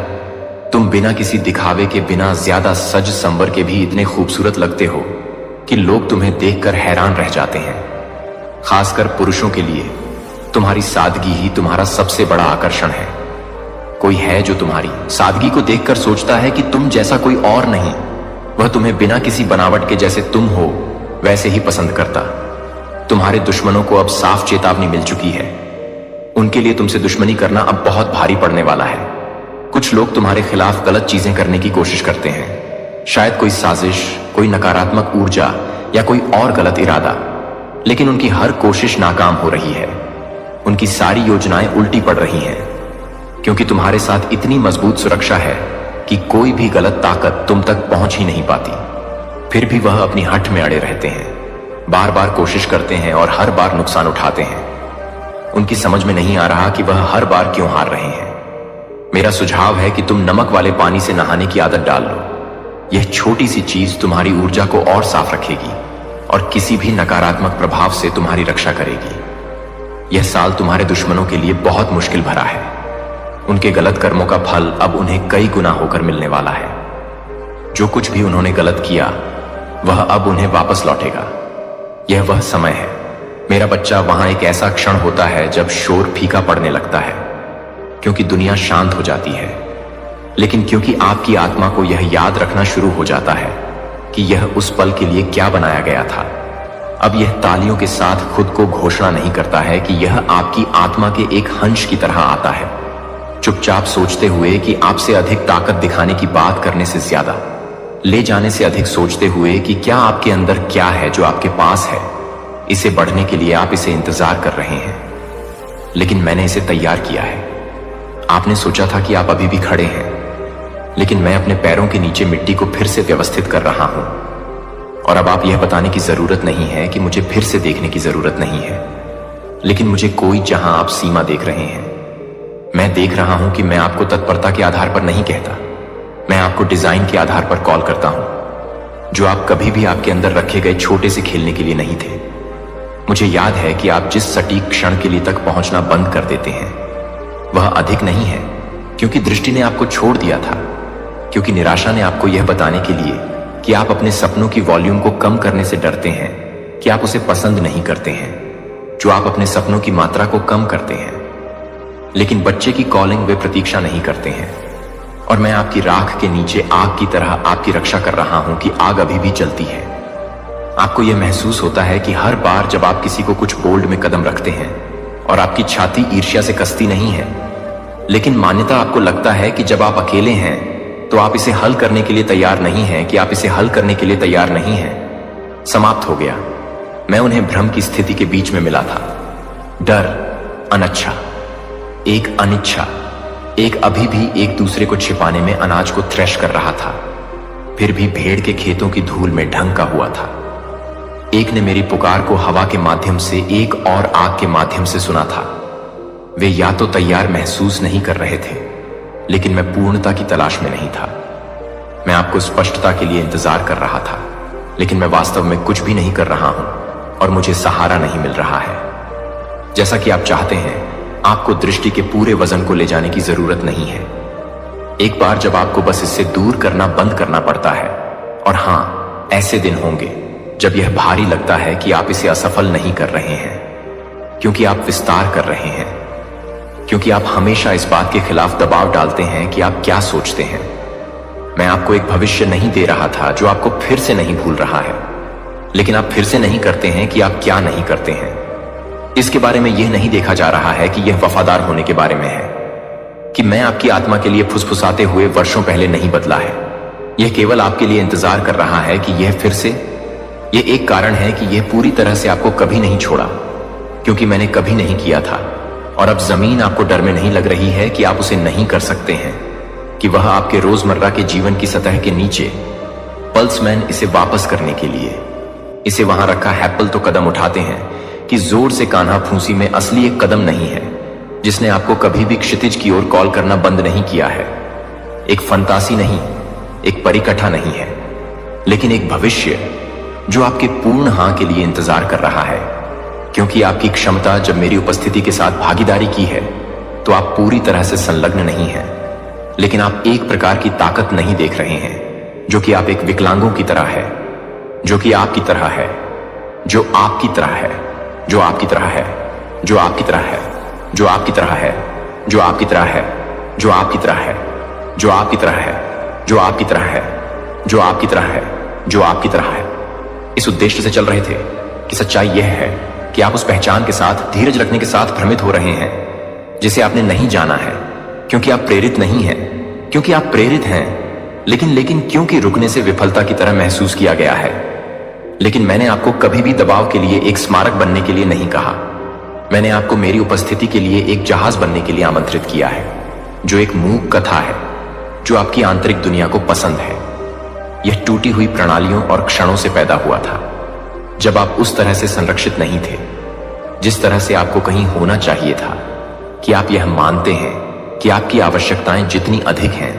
तुम बिना किसी दिखावे के, बिना ज्यादा सज संवर के भी इतने खूबसूरत लगते हो कि लोग तुम्हें देखकर हैरान रह जाते हैं। खासकर पुरुषों के लिए तुम्हारी सादगी ही तुम्हारा सबसे बड़ा आकर्षण है। कोई है जो तुम्हारी सादगी को देखकर सोचता है कि तुम जैसा कोई और नहीं। वह तुम्हें बिना किसी बनावट के जैसे तुम हो वैसे ही पसंद करता। तुम्हारे दुश्मनों को अब साफ चेतावनी मिल चुकी है। उनके लिए तुमसे दुश्मनी करना अब बहुत भारी पड़ने वाला है। कुछ लोग तुम्हारे खिलाफ गलत चीजें करने की कोशिश करते हैं, शायद कोई साजिश, कोई नकारात्मक ऊर्जा या कोई और गलत इरादा, लेकिन उनकी हर कोशिश नाकाम हो रही है। उनकी सारी योजनाएं उल्टी पड़ रही हैं, क्योंकि तुम्हारे साथ इतनी मजबूत सुरक्षा है कि कोई भी गलत ताकत तुम तक पहुंच ही नहीं पाती। फिर भी वह अपनी हठ में अड़े रहते हैं, बार बार कोशिश करते हैं और हर बार नुकसान उठाते हैं। उनकी समझ में नहीं आ रहा कि वह हर बार क्यों हार रहे हैं। मेरा सुझाव है कि तुम नमक वाले पानी से नहाने की आदत डाल लो। यह छोटी सी चीज तुम्हारी ऊर्जा को और साफ रखेगी और किसी भी नकारात्मक प्रभाव से तुम्हारी रक्षा करेगी। यह साल तुम्हारे दुश्मनों के लिए बहुत मुश्किल भरा है। उनके गलत कर्मों का फल अब उन्हें कई गुना होकर मिलने वाला है। जो कुछ भी उन्होंने गलत किया वह अब उन्हें वापस लौटेगा। यह वह समय है मेरा बच्चा। वहां एक ऐसा क्षण होता है जब शोर फीका पड़ने लगता है, क्योंकि दुनिया शांत हो जाती है। लेकिन क्योंकि आपकी आत्मा को यह याद रखना शुरू हो जाता है कि यह उस पल के लिए क्या बनाया गया था, अब यह तालियों के साथ खुद को घोषणा नहीं करता है कि यह आपकी आत्मा के एक हंस की तरह आता है, चुपचाप सोचते हुए कि आपसे अधिक ताकत दिखाने की बात करने से ज्यादा ले जाने से अधिक सोचते हुए कि क्या आपके अंदर क्या है जो आपके पास है। इसे बढ़ने के लिए आप इसे इंतजार कर रहे हैं, लेकिन मैंने इसे तैयार किया है। आपने सोचा था कि आप अभी भी खड़े हैं, लेकिन मैं अपने पैरों के नीचे मिट्टी को फिर से व्यवस्थित कर रहा हूं। और अब आप यह बताने की जरूरत नहीं है कि मुझे फिर से देखने की जरूरत नहीं है, लेकिन मुझे कोई जहां आप सीमा देख रहे हैं। मैं देख रहा हूं कि मैं आपको तत्परता के आधार पर नहीं कहता, मैं आपको डिजाइन के आधार पर कॉल करता हूं, जो आप कभी भी आपके अंदर रखे गए छोटे से खेलने के लिए नहीं थे। मुझे याद है कि आप जिस सटीक क्षण के लिए तक पहुंचना बंद कर देते हैं वह अधिक नहीं है, क्योंकि दृष्टि ने आपको छोड़ दिया था, क्योंकि निराशा ने आपको यह बताने के लिए कि आप अपने सपनों की वॉल्यूम को कम करने से डरते हैं, कि आप उसे पसंद नहीं करते हैं, जो आप अपने सपनों की मात्रा को कम करते हैं। लेकिन बच्चे की कॉलिंग वे प्रतीक्षा नहीं करते हैं, और मैं आपकी राख के नीचे आग की तरह आपकी रक्षा कर रहा हूं कि आग अभी भी जलती है। आपको यह महसूस होता है कि हर बार जब आप किसी को कुछ बोल्ड में कदम रखते हैं और आपकी छाती ईर्ष्या से कसती नहीं है, लेकिन मान्यता आपको लगता है कि जब आप अकेले हैं तो आप इसे हल करने के लिए तैयार नहीं हैं, कि आप इसे हल करने के लिए तैयार नहीं हैं। समाप्त हो गया। मैं उन्हें भ्रम की स्थिति के बीच में मिला था। डर, अनिच्छा, एक अनिच्छा, एक अभी भी एक दूसरे को छिपाने में अनाज को थ्रेश कर रहा था, फिर भी भेड़ के खेतों की धूल में ढंका हुआ था। एक ने मेरी पुकार को हवा के माध्यम से, एक और आग के माध्यम से सुना था। वे या तो तैयार महसूस नहीं कर रहे थे, लेकिन मैं पूर्णता की तलाश में नहीं था। मैं आपको स्पष्टता के लिए इंतजार कर रहा था, लेकिन मैं वास्तव में कुछ भी नहीं कर रहा हूं और मुझे सहारा नहीं मिल रहा है। जैसा कि आप चाहते हैं, आपको दृष्टि के पूरे वजन को ले जाने की जरूरत नहीं है। एक बार जब आपको बस इससे दूर करना बंद करना पड़ता है। और हां, ऐसे दिन होंगे जब यह भारी लगता है कि आप इसे असफल नहीं कर रहे हैं, क्योंकि आप विस्तार कर रहे हैं, क्योंकि आप हमेशा इस बात के खिलाफ दबाव डालते हैं कि आप क्या सोचते हैं। मैं आपको एक भविष्य नहीं दे रहा था जो आपको फिर से नहीं भूल रहा है, लेकिन आप फिर से नहीं करते हैं कि आप क्या नहीं करते हैं। इसके बारे में यह नहीं देखा जा रहा है कि यह वफादार होने के बारे में है, कि मैं आपकी आत्मा के लिए फुसफुसाते हुए वर्षों पहले नहीं बदला है। यह केवल आपके लिए इंतजार कर रहा है कि यह फिर से, यह एक कारण है कि यह पूरी तरह से आपको कभी नहीं छोड़ा, क्योंकि मैंने कभी नहीं किया था। और अब जमीन आपको डर में नहीं लग रही है कि आप उसे नहीं कर सकते हैं, कि वह आपके रोजमर्रा के जीवन की सतह के नीचे पल्समैन इसे वापस करने के लिए इसे वहां रखा हैप्पल तो कदम उठाते हैं कि जोर से कान्हा फूंसी में असली एक कदम नहीं है, जिसने आपको कभी भी क्षितिज की ओर कॉल करना बंद नहीं किया है। एक फंतासी नहीं, एक परिकथा नहीं है, लेकिन एक भविष्य जो आपके पूर्ण हां के लिए इंतजार कर रहा है। क्योंकि आपकी क्षमता जब मेरी उपस्थिति के साथ भागीदारी की है तो आप पूरी तरह से संलग्न नहीं हैं, लेकिन आप एक प्रकार की ताकत नहीं देख रहे हैं जो कि आप एक विकलांगों की तरह है, जो कि आपकी तरह है, जो आपकी तरह है, जो आपकी तरह है, जो आपकी तरह है, जो आपकी तरह है, जो आपकी तरह है, जो आपकी तरह है, जो आपकी तरह है, जो आपकी तरह है, जो आपकी तरह है, जो आपकी तरह है। इस उद्देश्य से चल रहे थे कि सच्चाई यह है कि आप उस पहचान के साथ धीरज रखने के साथ भ्रमित हो रहे हैं जिसे आपने नहीं जाना है, क्योंकि आप प्रेरित नहीं हैं, क्योंकि आप प्रेरित हैं, लेकिन क्योंकि रुकने से विफलता की तरह महसूस किया गया है। लेकिन मैंने आपको कभी भी दबाव के लिए एक स्मारक बनने के लिए नहीं कहा। मैंने आपको मेरी उपस्थिति के लिए एक जहाज बनने के लिए आमंत्रित किया है, जो एक मूक कथा है, जो आपकी आंतरिक दुनिया को पसंद है। यह टूटी हुई प्रणालियों और क्षणों से पैदा हुआ था, जब आप उस तरह से संरक्षित नहीं थे जिस तरह से आपको कहीं होना चाहिए था, कि आप यह मानते हैं कि आपकी आवश्यकताएं जितनी अधिक हैं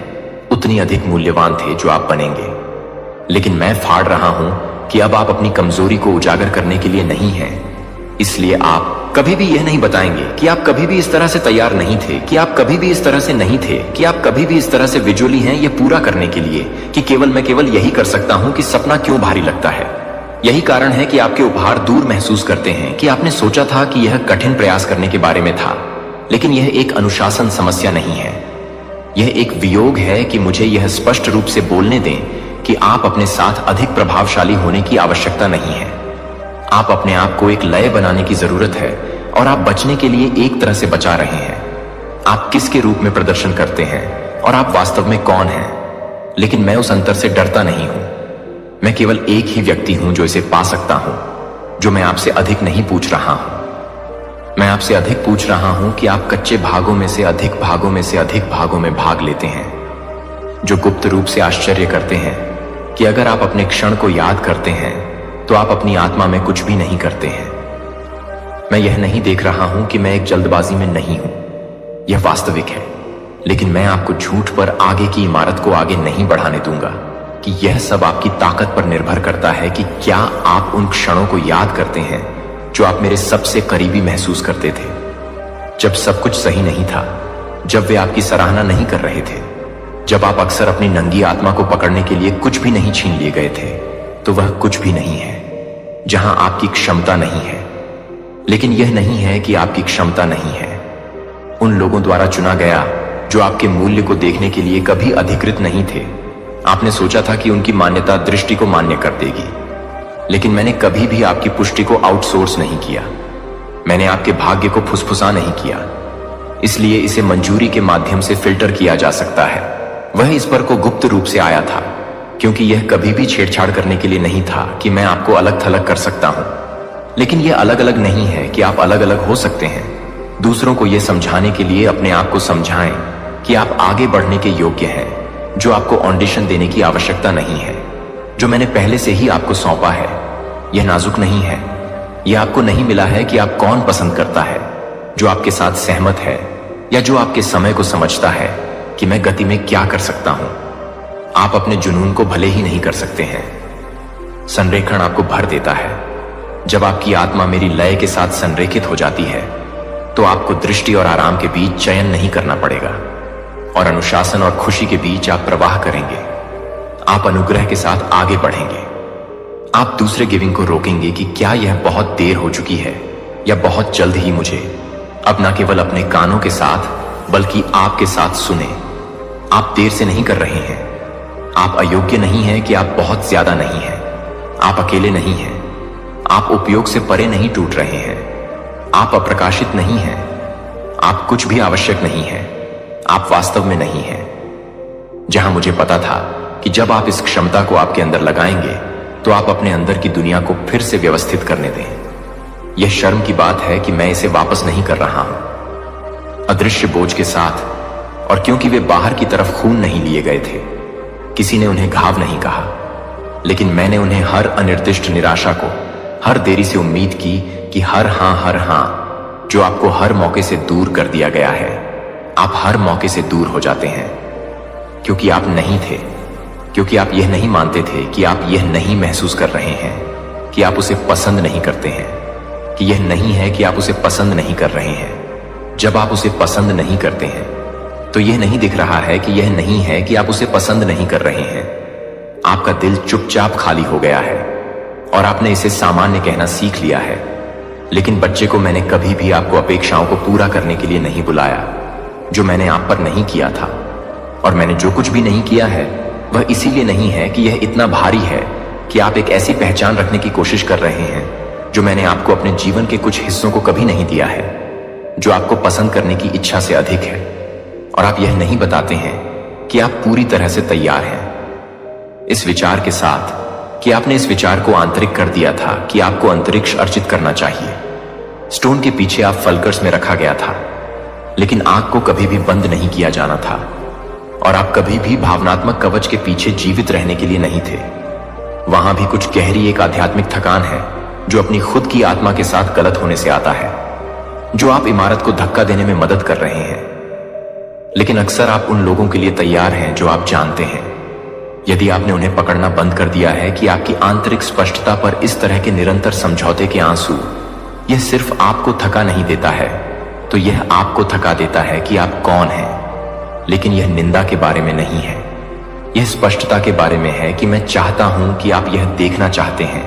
उतनी अधिक मूल्यवान थे जो आप बनेंगे। लेकिन मैं फाड़ रहा हूं कि अब आप अपनी कमजोरी को उजागर करने के लिए नहीं हैं। इसलिए आप कभी भी यह नहीं बताएंगे कि आप कभी भी इस तरह से तैयार नहीं थे, कि आप कभी भी इस तरह से नहीं थे, कि आप कभी भी इस तरह से विजुअली हैं यह पूरा करने के लिए कि मैं केवल यही कर सकता हूं कि सपना क्यों भारी लगता है। यही कारण है कि आपके उपहार दूर महसूस करते हैं, कि आपने सोचा था कि यह कठिन प्रयास करने के बारे में था, लेकिन यह एक अनुशासन समस्या नहीं है। यह एक वियोग है कि मुझे यह स्पष्ट रूप से बोलने दें कि आप अपने साथ अधिक प्रभावशाली होने की आवश्यकता नहीं है। आप अपने आप को एक लय बनाने की जरूरत है और आप बचने के लिए एक तरह से बचा रहे हैं। आप किसके रूप में प्रदर्शन करते हैं और आप वास्तव में कौन हैं। लेकिन मैं उस अंतर से डरता नहीं हूं। मैं केवल एक ही व्यक्ति हूं जो इसे पा सकता हूं, जो मैं आपसे अधिक नहीं पूछ रहा हूं। मैं आपसे अधिक पूछ रहा हूं कि आप कच्चे भागों में से अधिक भागों में से अधिक भागों में भाग लेते हैं, जो गुप्त रूप से आश्चर्य करते हैं कि अगर आप अपने क्षण को याद करते हैं तो आप अपनी आत्मा में कुछ भी नहीं करते हैं। मैं यह नहीं देख रहा हूं कि मैं एक जल्दबाजी में नहीं हूं, यह वास्तविक है, लेकिन मैं आपको झूठ पर आगे की इमारत को आगे नहीं बढ़ाने दूंगा कि यह सब आपकी ताकत पर निर्भर करता है कि क्या आप उन क्षणों को याद करते हैं जो आप मेरे सबसे करीबी महसूस करते थे, जब सब कुछ सही नहीं था, जब वे आपकी सराहना नहीं कर रहे थे, जब आप अक्सर अपनी नंगी आत्मा को पकड़ने के लिए कुछ भी नहीं छीन लिए गए थे। तो वह कुछ भी नहीं है जहां आपकी क्षमता नहीं है। लेकिन यह नहीं है कि आपकी क्षमता नहीं है। उन लोगों द्वारा चुना गया जो आपके मूल्य को देखने के लिए कभी अधिकृत नहीं थे। आपने सोचा था कि उनकी मान्यता दृष्टि को मान्य कर देगी, लेकिन मैंने कभी भी आपकी पुष्टि को आउटसोर्स नहीं किया। मैंने आपके भाग्य को फुसफुसा नहीं किया, इसलिए इसे मंजूरी के माध्यम से फिल्टर किया जा सकता है। वह इस पर को गुप्त रूप से आया था, क्योंकि यह कभी भी छेड़छाड़ करने के लिए नहीं था कि मैं आपको अलग थलग कर सकता हूं। लेकिन यह अलग अलग नहीं है कि आप अलग अलग हो सकते हैं। दूसरों को यह समझाने के लिए अपने आप को समझाएं कि आप आगे बढ़ने के योग्य हैं, जो आपको ऑडिशन देने की आवश्यकता नहीं है, जो मैंने पहले से ही आपको सौंपा है। यह नाजुक नहीं है। यह आपको नहीं मिला है कि आप कौन पसंद करता है, जो आपके साथ सहमत है या जो आपके समय को समझता है कि मैं गति में क्या कर सकता हूं। आप अपने जुनून को भले ही नहीं कर सकते हैं। संरेखण आपको भर देता है। जब आपकी आत्मा मेरी लय के साथ संरेखित हो जाती है तो आपको दृष्टि और आराम के बीच चयन नहीं करना पड़ेगा, और अनुशासन और खुशी के बीच आप प्रवाह करेंगे। आप अनुग्रह के साथ आगे बढ़ेंगे। आप दूसरे गिविंग को रोकेंगे कि क्या यह बहुत देर हो चुकी है या बहुत जल्द ही मुझे अब न केवल अपने कानों के साथ बल्कि आपके साथ सुने। आप देर से नहीं कर रहे हैं। आप अयोग्य नहीं हैं कि आप बहुत ज्यादा नहीं हैं। आप अकेले नहीं हैं। आप उपयोग से परे नहीं टूट रहे हैं। आप अप्रकाशित नहीं हैं। आप कुछ भी आवश्यक नहीं हैं। आप वास्तव में नहीं हैं। जहां मुझे पता था कि जब आप इस क्षमता को आपके अंदर लगाएंगे तो आप अपने अंदर की दुनिया को फिर से व्यवस्थित करने दें। यह शर्म की बात है कि मैं इसे वापस नहीं कर रहा हूं अदृश्य बोझ के साथ, और क्योंकि वे बाहर की तरफ खून नहीं लिए गए थे, किसी ने उन्हें घाव नहीं कहा, लेकिन मैंने उन्हें हर अनिर्दिष्ट निराशा को, हर देरी से उम्मीद की कि हर हां जो आपको हर मौके से दूर कर दिया गया है, आप हर मौके से दूर हो जाते हैं, क्योंकि आप नहीं थे, क्योंकि आप यह नहीं मानते थे कि आप यह नहीं महसूस कर रहे हैं कि आप उसे पसंद नहीं करते हैं, कि यह नहीं है कि आप उसे पसंद नहीं कर रहे हैं। जब आप उसे पसंद नहीं करते हैं तो यह नहीं दिख रहा है कि यह नहीं है कि आप उसे पसंद नहीं कर रहे हैं। आपका दिल चुपचाप खाली हो गया है और आपने इसे सामान्य कहना सीख लिया है। लेकिन बच्चे को मैंने कभी भी आपको अपेक्षाओं को पूरा करने के लिए नहीं बुलाया। जो मैंने आप पर नहीं किया था। और मैंने जो कुछ भी नहीं किया है वह इसीलिए नहीं है कि यह इतना भारी है कि आप एक ऐसी पहचान रखने की कोशिश कर रहे हैं जो मैंने आपको अपने जीवन के कुछ हिस्सों को कभी नहीं दिया है, जो आपको पसंद करने की इच्छा से अधिक है। और आप यह नहीं बताते हैं कि आप पूरी तरह से तैयार हैं इस विचार के साथ कि आपने इस विचार को आंतरिक कर दिया था कि आपको अंतरिक्ष अर्जित करना चाहिए। स्टोन के पीछे आप फलकर्स में रखा गया था, लेकिन आग को कभी भी बंद नहीं किया जाना था। और आप कभी भी भावनात्मक कवच के पीछे जीवित रहने के लिए नहीं थे। वहां भी कुछ गहरी एक आध्यात्मिक थकान है जो अपनी खुद की आत्मा के साथ गलत होने से आता है, जो आप इमारत को धक्का देने में मदद कर रहे हैं। लेकिन अक्सर आप उन लोगों के लिए तैयार हैं जो आप जानते हैं। यदि आपने उन्हें पकड़ना बंद कर दिया है कि आपकी आंतरिक स्पष्टता पर इस तरह के निरंतर समझौते के आंसू यह सिर्फ आपको थका नहीं देता है, तो यह आपको थका देता है कि आप कौन हैं। लेकिन यह निंदा के बारे में नहीं है, यह स्पष्टता के बारे में है कि मैं चाहता हूं कि आप यह देखना चाहते हैं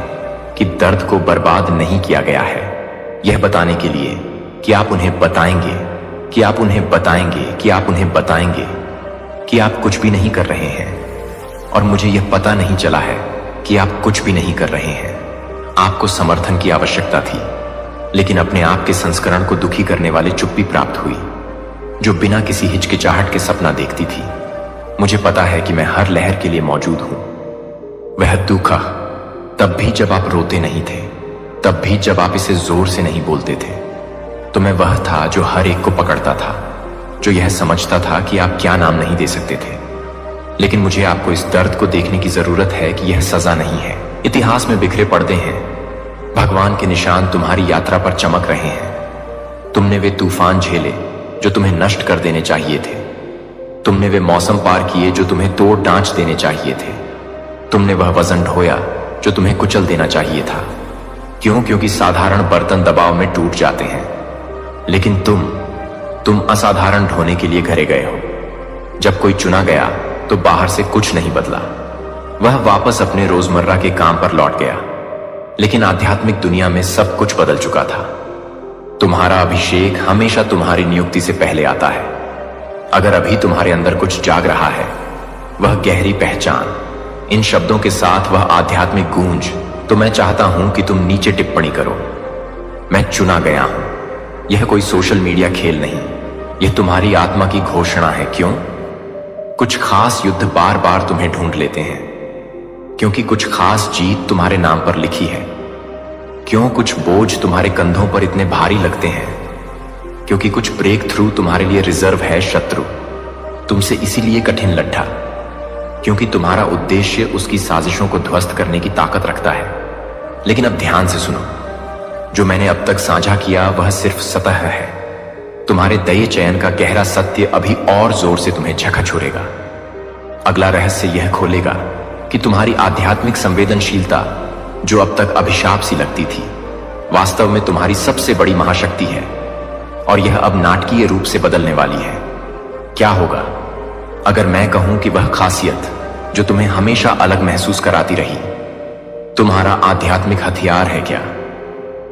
कि दर्द को बर्बाद नहीं किया गया है, यह बताने के लिए कि आप उन्हें बताएंगे, कि आप उन्हें बताएंगे, कि आप उन्हें बताएंगे कि आप कुछ भी नहीं कर रहे हैं। और मुझे यह पता नहीं चला है कि आप कुछ भी नहीं कर रहे हैं। आपको समर्थन की आवश्यकता थी, लेकिन अपने आप के संस्करण को दुखी करने वाली चुप्पी प्राप्त हुई, जो बिना किसी हिचकिचाहट के सपना देखती थी। मुझे पता है कि मैं हर लहर के लिए मौजूद हूं। वह दुखा तब भी जब आप रोते नहीं थे, तब भी जब आप इसे जोर से नहीं बोलते थे। तो मैं वह था जो हर एक को पकड़ता था, जो यह समझता था कि आप क्या नाम नहीं दे सकते थे। लेकिन मुझे आपको इस दर्द को देखने की जरूरत है कि यह सजा नहीं है। इतिहास में बिखरे पर्दे हैं, भगवान के निशान तुम्हारी यात्रा पर चमक रहे हैं। तुमने वे तूफान झेले जो तुम्हें नष्ट कर देने चाहिए थे। तुमने वे मौसम पार किए जो तुम्हें तोड़ डांच देने चाहिए थे। तुमने वह वजन ढोया जो तुम्हें कुचल देना चाहिए था। क्यों? क्योंकि साधारण बर्तन दबाव में टूट जाते हैं, लेकिन तुम असाधारण ढोने के लिए घरे गए हो। जब कोई चुना गया तो बाहर से कुछ नहीं बदला, वह वापस अपने रोजमर्रा के काम पर लौट गया। लेकिन आध्यात्मिक दुनिया में सब कुछ बदल चुका था। तुम्हारा अभिषेक हमेशा तुम्हारी नियुक्ति से पहले आता है। अगर अभी तुम्हारे अंदर कुछ जाग रहा है, वह गहरी पहचान, इन शब्दों के साथ वह आध्यात्मिक गूंज, तो मैं चाहता हूं कि तुम नीचे टिप्पणी करो, मैं चुना गया हूं। यह कोई सोशल मीडिया खेल नहीं, यह तुम्हारी आत्मा की घोषणा है। क्यों? कुछ खास युद्ध बार बार तुम्हें ढूंढ लेते हैं, क्योंकि कुछ खास जीत तुम्हारे नाम पर लिखी है। क्यों? कुछ बोझ तुम्हारे कंधों पर इतने भारी लगते हैं, क्योंकि कुछ ब्रेक थ्रू तुम्हारे लिए रिजर्व है शत्रु, तुमसे इसीलिए कठिन लड्ढा, क्योंकि तुम्हारा उद्देश्य उसकी साजिशों को ध्वस्त करने की ताकत रखता है। लेकिन अब ध्यान से सुनो, जो मैंने अब तक साझा किया वह सिर्फ सतह है। तुम्हारे दये चयन का गहरा सत्य अभी और जोर से तुम्हें झकझोरेगा। अगला रहस्य यह खोलेगा कि तुम्हारी आध्यात्मिक संवेदनशीलता, जो अब तक अभिशाप सी लगती थी, वास्तव में तुम्हारी सबसे बड़ी महाशक्ति है। और यह अब नाटकीय रूप से बदलने वाली है। क्या होगा अगर मैं कहूं कि वह खासियत जो तुम्हें हमेशा अलग महसूस कराती रही, तुम्हारा आध्यात्मिक हथियार है क्या?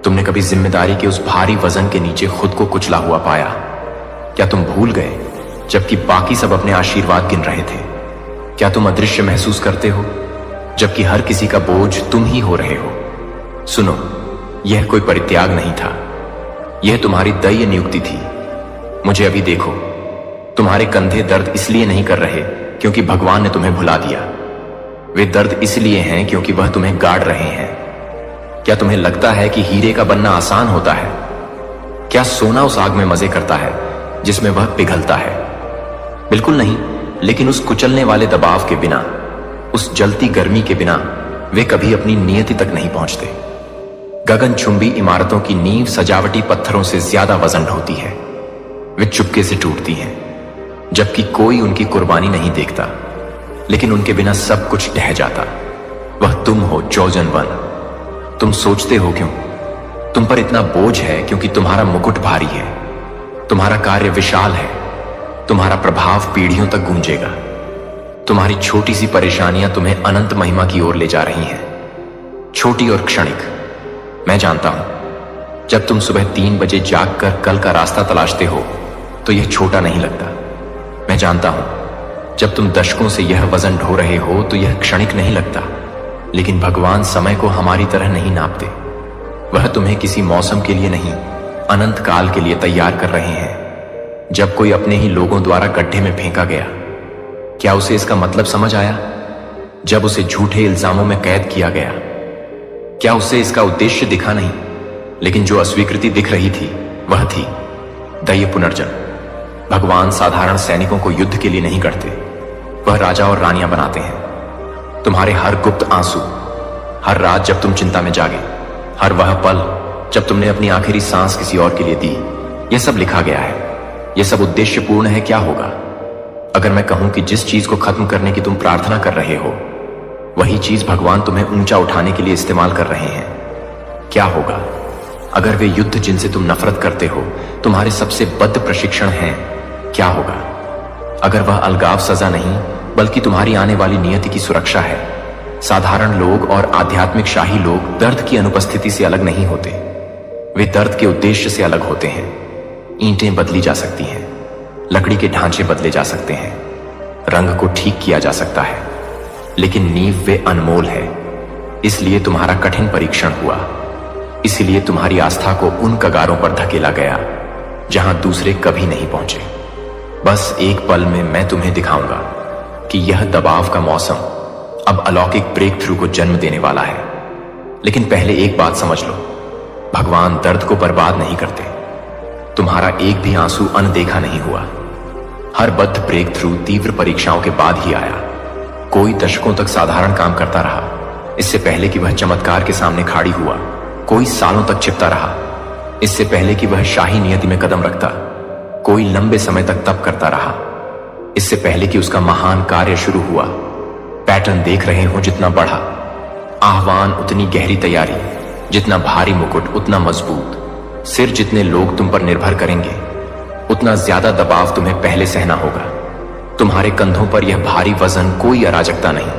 तुमने कभी जिम्मेदारी के उस भारी वजन के नीचे खुद को कुचला हुआ पाया? क्या तुम भूल गए जबकि बाकी सब अपने आशीर्वाद गिन रहे थे? क्या तुम अदृश्य महसूस करते हो जबकि हर किसी का बोझ तुम ही हो रहे हो? सुनो, यह कोई परित्याग नहीं था, यह तुम्हारी दैय नियुक्ति थी। मुझे अभी देखो, तुम्हारे कंधे दर्द इसलिए नहीं कर रहे क्योंकि भगवान ने तुम्हें भुला दिया, वे दर्द इसलिए हैं क्योंकि वह तुम्हें गाड़ रहे हैं। क्या तुम्हें लगता है कि हीरे का बनना आसान होता है? क्या सोना उस आग में मजे करता है जिसमें वह पिघलता है? बिल्कुल नहीं। लेकिन उस कुचलने वाले दबाव के बिना, उस जलती गर्मी के बिना वे कभी अपनी नियति तक नहीं पहुंचते। गगनचुंबी इमारतों की नींव सजावटी पत्थरों से ज्यादा वजन ढोती है, वे चुपके से टूटती हैं, जबकि कोई उनकी कुर्बानी नहीं देखता। लेकिन उनके बिना सब कुछ ढह जाता। वह तुम हो, चोजन वन। तुम सोचते हो क्यों तुम पर इतना बोझ है? क्योंकि तुम्हारा मुकुट भारी है, तुम्हारा कार्य विशाल है, तुम्हारा प्रभाव पीढ़ियों तक गूंजेगा। तुम्हारी छोटी सी परेशानियां तुम्हें अनंत महिमा की ओर ले जा रही हैं, छोटी और क्षणिक। मैं जानता हूं, जब तुम सुबह 3 बजे जागकर कल का रास्ता तलाशते हो, तो यह छोटा नहीं लगता। मैं जानता हूं, जब तुम दशकों से यह वजन ढो रहे हो तो यह क्षणिक नहीं लगता, लेकिन भगवान समय को हमारी तरह नहीं नापते। वह तुम्हें किसी मौसम के लिए नहीं, अनंत काल के लिए तैयार कर रहे हैं। जब कोई अपने ही लोगों द्वारा गड्ढे में फेंका गया, क्या उसे इसका मतलब समझ आया? जब उसे झूठे इल्जामों में कैद किया गया, क्या उसे इसका उद्देश्य दिखा नहीं? लेकिन जो अस्वीकृति दिख रही थी वह थी दैय पुनर्जन्म। भगवान साधारण सैनिकों को युद्ध के लिए नहीं करते, वह राजा और रानियां बनाते हैं। तुम्हारे हर गुप्त आंसू, हर रात जब तुम चिंता में जागे, हर वह पल जब तुमने अपनी आखिरी सांस किसी और के लिए दी, यह सब लिखा गया है। यह सब उद्देश्यपूर्ण है। क्या होगा अगर मैं कहूं कि जिस चीज को खत्म करने की तुम प्रार्थना कर रहे हो, वही चीज भगवान तुम्हें ऊंचा उठाने के लिए इस्तेमाल कर रहे हैं? क्या होगा अगर वे युद्ध जिनसे तुम नफरत करते हो तुम्हारे सबसे बद्ध प्रशिक्षण हैं? क्या होगा अगर वह अलगाव सजा नहीं बल्कि तुम्हारी आने वाली नियति की सुरक्षा है? साधारण लोग और आध्यात्मिक शाही लोग दर्द की अनुपस्थिति से अलग नहीं होते, वे दर्द के उद्देश्य से अलग होते हैं। ईंटें बदली जा सकती हैं, लकड़ी के ढांचे बदले जा सकते हैं, रंग को ठीक किया जा सकता है, लेकिन नींव वे अनमोल है। इसलिए तुम्हारा कठिन परीक्षण हुआ, इसलिए तुम्हारी आस्था को उन कगारों पर धकेला गया जहां दूसरे कभी नहीं पहुंचे। बस एक पल में मैं तुम्हें दिखाऊंगा कि यह दबाव का मौसम अब अलौकिक ब्रेक थ्रू को जन्म देने वाला है। लेकिन पहले एक बात समझ लो, भगवान दर्द को बर्बाद नहीं करते। तुम्हारा एक भी आंसू अनदेखा नहीं हुआ। हर बद्ध ब्रेक थ्रू तीव्र परीक्षाओं के बाद ही आया। कोई दशकों तक साधारण काम करता रहा, इससे पहले कि वह चमत्कार के सामने खड़ी हुआ। कोई सालों तक छिपता रहा, इससे पहले कि वह शाही नियति में कदम रखता। कोई लंबे समय तक तप करता रहा, इससे पहले कि उसका महान कार्य शुरू हुआ। पैटर्न देख रहे हो जितना बढ़ा, आह्वान उतनी गहरी तैयारी, जितना भारी मुकुट उतना मजबूत, सिर जितने लोग तुम पर निर्भर करेंगे उतना ज्यादा दबाव तुम्हें पहले सहना होगा। तुम्हारे कंधों पर यह भारी वजन कोई अराजकता नहीं,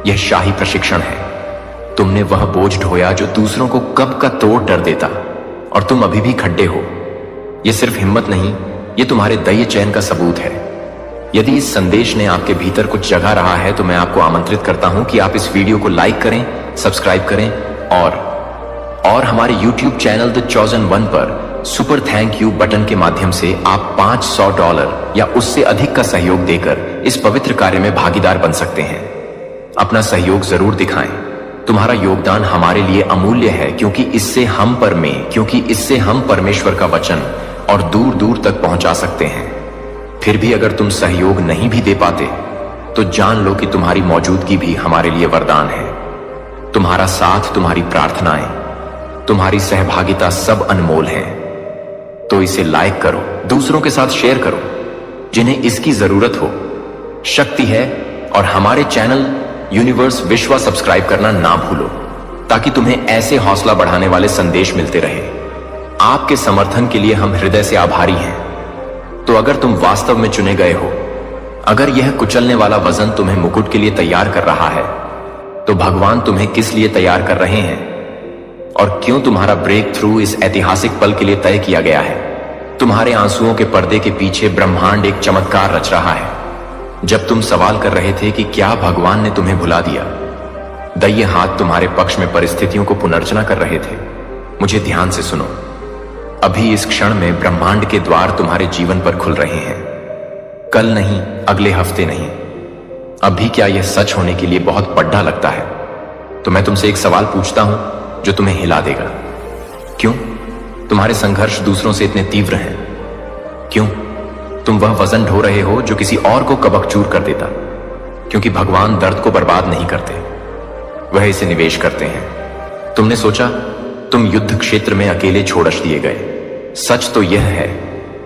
यह शाही प्रशिक्षण है। तुमने वह बोझ ढोया जो दूसरों को कब का तोड़ डर देता, और तुम अभी भी खड्डे हो। यह सिर्फ हिम्मत नहीं, यह तुम्हारे दैय चयन का सबूत है। यदि इस संदेश ने आपके भीतर कुछ जगा रहा है तो मैं आपको आमंत्रित करता हूं कि आप इस वीडियो को लाइक करें, सब्सक्राइब करें और हमारे YouTube channel the chosen one पर सुपर थैंक यू बटन के माध्यम से आप $500 या उससे अधिक का सहयोग देकर इस पवित्र कार्य में भागीदार बन सकते हैं। अपना सहयोग जरूर दिखाएं। तुम्हारा योगदान हमारे लिए अमूल्य है, क्योंकि इससे हम परमेश्वर का वचन और दूर दूर तक पहुंचा सकते हैं। फिर भी अगर तुम सहयोग नहीं भी दे पाते तो जान लो कि तुम्हारी मौजूदगी भी हमारे लिए वरदान है। तुम्हारा साथ, तुम्हारी प्रार्थनाएं, तुम्हारी सहभागिता सब अनमोल है। तो इसे लाइक करो, दूसरों के साथ शेयर करो जिन्हें इसकी जरूरत हो। शक्ति है। और हमारे चैनल यूनिवर्स विश्वा सब्सक्राइब करना ना भूलो, ताकि तुम्हें ऐसे हौसला बढ़ाने वाले संदेश मिलते रहे। आपके समर्थन के लिए हम हृदय से आभारी हैं। तो अगर तुम वास्तव में चुने गए हो, अगर यह कुचलने वाला वजन तुम्हें मुकुट के लिए तैयार कर रहा है, तो भगवान तुम्हें किस लिए तैयार कर रहे हैं और क्यों तुम्हारा ब्रेक थ्रू इस ऐतिहासिक पल के लिए तय किया गया है? तुम्हारे आंसुओं के पर्दे के पीछे ब्रह्मांड एक चमत्कार रच रहा है। जब तुम सवाल कर रहे थे कि क्या भगवान ने तुम्हें भुला दिया, दैय हाथ तुम्हारे पक्ष में परिस्थितियों को पुनर्रचना कर रहे थे। मुझे ध्यान से सुनो, अभी इस क्षण में ब्रह्मांड के द्वार तुम्हारे जीवन पर खुल रहे हैं। कल नहीं, अगले हफ्ते नहीं, अभी। क्या यह सच होने के लिए बहुत बड़ा लगता है? तो मैं तुमसे एक सवाल पूछता हूं जो तुम्हें हिला देगा। क्यों तुम्हारे संघर्ष दूसरों से इतने तीव्र हैं? क्यों तुम वह वजन ढो रहे हो जो किसी और को कबकचूर कर देता? क्योंकि भगवान दर्द को बर्बाद नहीं करते, वह इसे निवेश करते हैं। तुमने सोचा तुम युद्ध क्षेत्र में अकेले छोड़ दिए गए। सच तो यह है,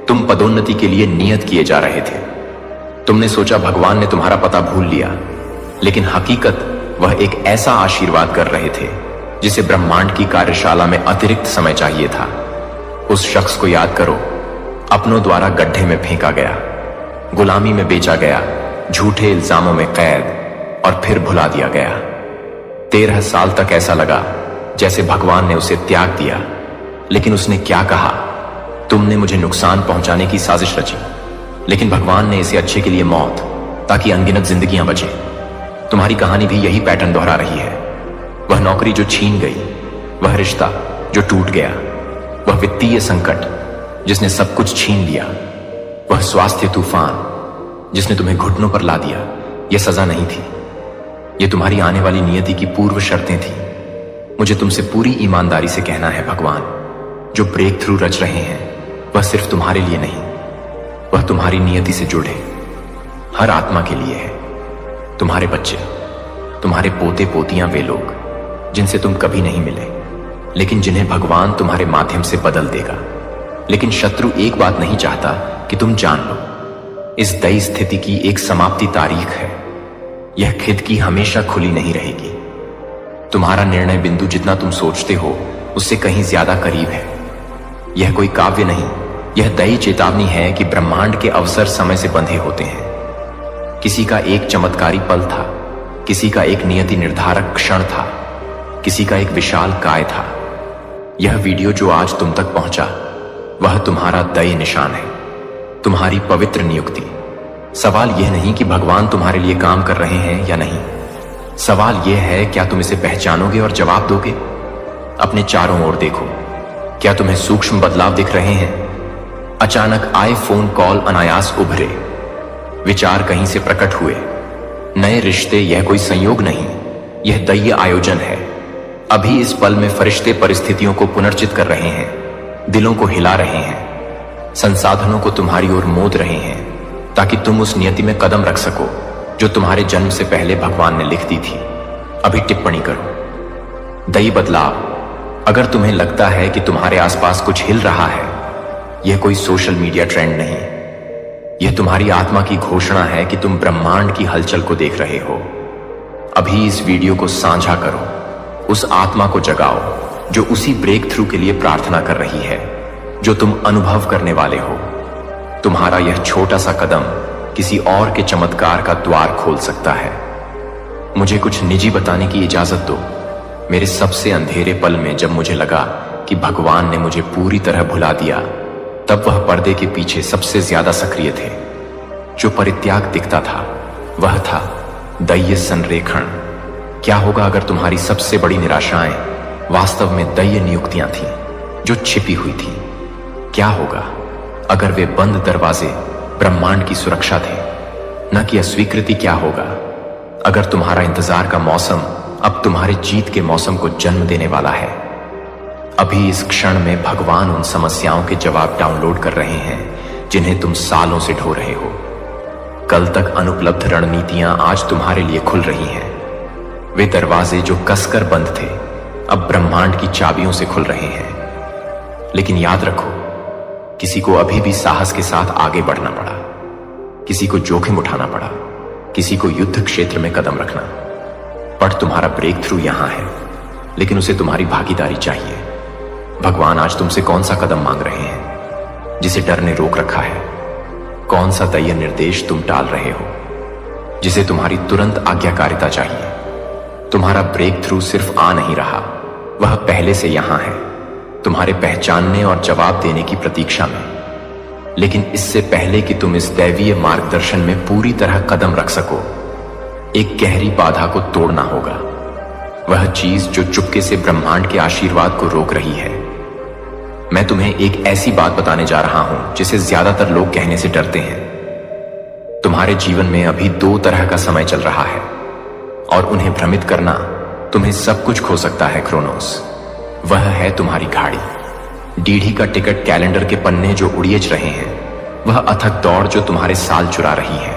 तुम पदोन्नति के लिए नियत किए जा रहे थे। तुमने सोचा भगवान ने तुम्हारा पता भूल लिया, लेकिन हकीकत वह एक ऐसा आशीर्वाद कर रहे थे जिसे ब्रह्मांड की कार्यशाला में अतिरिक्त समय चाहिए था। उस शख्स को याद करो, अपनों द्वारा गड्ढे में फेंका गया, गुलामी में बेचा गया, झूठे इल्जामों में कैद और फिर भुला दिया गया। 13 साल तक ऐसा लगा जैसे भगवान ने उसे त्याग दिया, लेकिन उसने क्या कहा? तुमने मुझे नुकसान पहुंचाने की साजिश रची, लेकिन भगवान ने इसे अच्छे के लिए मौत, ताकि अनगिनत जिंदगियां बचें। तुम्हारी कहानी भी यही पैटर्न दोहरा रही है। वह नौकरी जो छीन गई, वह रिश्ता जो टूट गया, वह वित्तीय संकट जिसने सब कुछ छीन लिया, वह स्वास्थ्य तूफान जिसने तुम्हें घुटनों पर ला दिया। यह सजा नहीं थी, यह तुम्हारी आने वाली नियति की पूर्व शर्तें थी। मुझे तुमसे पूरी ईमानदारी से कहना है, भगवान जो ब्रेक थ्रू रच रहे हैं वह सिर्फ तुम्हारे लिए नहीं, वह तुम्हारी नियति से जुड़े हर आत्मा के लिए है। तुम्हारे बच्चे, तुम्हारे पोते पोतियां, वे लोग जिनसे तुम कभी नहीं मिले, लेकिन जिन्हें भगवान तुम्हारे माध्यम से बदल देगा। लेकिन शत्रु एक बात नहीं चाहता कि तुम जान लो, इस दयी स्थिति की एक समाप्ति तारीख है। यह खिद की हमेशा खुली नहीं रहेगी। तुम्हारा निर्णय बिंदु जितना तुम सोचते हो उससे कहीं ज्यादा करीब है। यह कोई काव्य नहीं, यह दयी चेतावनी है कि ब्रह्मांड के अवसर समय से बंधे होते हैं। किसी का एक चमत्कारी पल था, किसी का एक नियति निर्धारक क्षण था, किसी का एक विशाल काय था। यह वीडियो जो आज तुम तक पहुंचा, वह तुम्हारा दयी निशान है, तुम्हारी पवित्र नियुक्ति। सवाल यह नहीं कि भगवान तुम्हारे लिए काम कर रहे हैं या नहीं, सवाल यह है क्या तुम इसे पहचानोगे और जवाब दोगे। अपने चारों ओर देखो, क्या तुम्हें सूक्ष्म बदलाव दिख रहे हैं? अचानक आए फोन कॉल अनायास उभरे, विचार कहीं से प्रकट हुए, नए रिश्ते। यह कोई संयोग नहीं, यह दैवीय आयोजन है। अभी इस पल में फरिश्ते परिस्थितियों को पुनर्चित कर रहे हैं, दिलों को हिला रहे हैं, संसाधनों को तुम्हारी ओर मोद रहे हैं, ताकि तुम उस नियति में कदम रख सको जो तुम्हारे जन्म से पहले भगवान ने लिख दी थी। अभी टिप्पणी करो। दैवीय बदलाव। अगर तुम्हें लगता है कि तुम्हारे आसपास कुछ हिल रहा है, यह कोई सोशल मीडिया ट्रेंड नहीं, यह तुम्हारी आत्मा की घोषणा है कि तुम ब्रह्मांड की हलचल को देख रहे हो। अभी इस वीडियो को साझा करो, उस आत्मा को जगाओ जो उसी ब्रेक थ्रू के लिए प्रार्थना कर रही है जो तुम अनुभव करने वाले हो। तुम्हारा यह छोटा सा कदम किसी और के चमत्कार का द्वार खोल सकता है। मुझे कुछ निजी बताने की इजाजत दो। मेरे सबसे अंधेरे पल में जब मुझे लगा कि भगवान ने मुझे पूरी तरह भुला दिया, तब वह पर्दे के पीछे सबसे ज्यादा सक्रिय थे। जो परित्याग दिखता था वह था दैवीय संरेखण। क्या होगा अगर तुम्हारी सबसे बड़ी निराशाएं वास्तव में दैवीय नियुक्तियां थीं जो छिपी हुई थी? क्या होगा अगर वे बंद दरवाजे ब्रह्मांड की सुरक्षा थे, न कि अस्वीकृति? क्या होगा अगर तुम्हारा इंतजार का मौसम अब तुम्हारे जीत के मौसम को जन्म देने वाला है? अभी इस क्षण में भगवान उन समस्याओं के जवाब डाउनलोड कर रहे हैं जिन्हें तुम सालों से ढो रहे हो। कल तक अनुपलब्ध रणनीतियां आज तुम्हारे लिए खुल रही हैं। वे दरवाजे जो कसकर बंद थे अब ब्रह्मांड की चाबियों से खुल रहे हैं। लेकिन याद रखो, किसी को अभी भी साहस के साथ आगे बढ़ना पड़ा, किसी को जोखिम उठाना पड़ा, किसी को युद्ध क्षेत्र में कदम रखना। पर तुम्हारा ब्रेक थ्रू यहां है, लेकिन उसे तुम्हारी भागीदारी चाहिए। भगवान आज तुमसे कौन सा कदम मांग रहे हैं जिसे डर ने रोक रखा है? कौन सा दैवीय निर्देश तुम टाल रहे हो जिसे तुम्हारी तुरंत आज्ञाकारिता चाहिए? तुम्हारा ब्रेक थ्रू सिर्फ आ नहीं रहा, वह पहले से यहां है, तुम्हारे पहचानने और जवाब देने की प्रतीक्षा में। लेकिन इससे पहले कि तुम इस दैवीय मार्गदर्शन में पूरी तरह कदम रख सको, एक गहरी बाधा को तोड़ना होगा। वह चीज जो चुपके से ब्रह्मांड के आशीर्वाद को रोक रही है। मैं तुम्हें एक ऐसी बात बताने जा रहा हूं जिसे ज्यादातर लोग कहने से डरते हैं। तुम्हारे जीवन में अभी दो तरह का समय चल रहा है और उन्हें भ्रमित करना तुम्हें सब कुछ खो सकता है। क्रोनोस, वह है तुम्हारी घाड़ी, डीढ़ी का टिकट कैलेंडर के पन्ने जो उड़ियज रहे हैं, वह अथक दौड़ जो तुम्हारे साल चुरा रही है।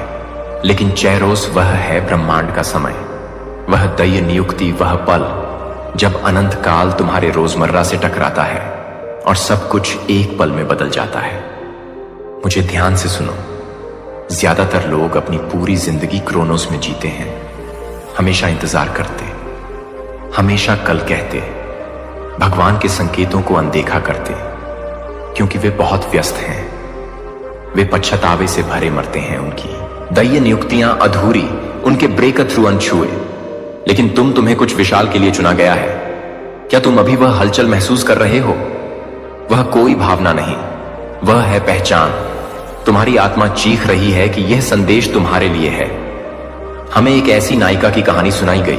लेकिन चैरोस, वह है ब्रह्मांड का समय, वह दैवीय नियुक्ति, वह पल जब अनंत काल तुम्हारे रोजमर्रा से टकराता है और सब कुछ एक पल में बदल जाता है। मुझे ध्यान से सुनो। ज्यादातर लोग अपनी पूरी जिंदगी क्रोनोस में जीते हैं, हमेशा इंतजार करते, हमेशा कल कहते, भगवान के संकेतों को अनदेखा करते, क्योंकि वे बहुत व्यस्त हैं। वे पश्चातावे से भरे मरते हैं। उनकी दैवीय नियुक्तियां अधूरी, उनके ब्रेक थ्रू अनछुए। लेकिन तुम्हें कुछ विशाल के लिए चुना गया है। क्या तुम अभी वह हलचल महसूस कर रहे हो? वह कोई भावना नहीं, वह है पहचान। तुम्हारी आत्मा चीख रही है कि यह संदेश तुम्हारे लिए है। हमें एक ऐसी नायिका की कहानी सुनाई गई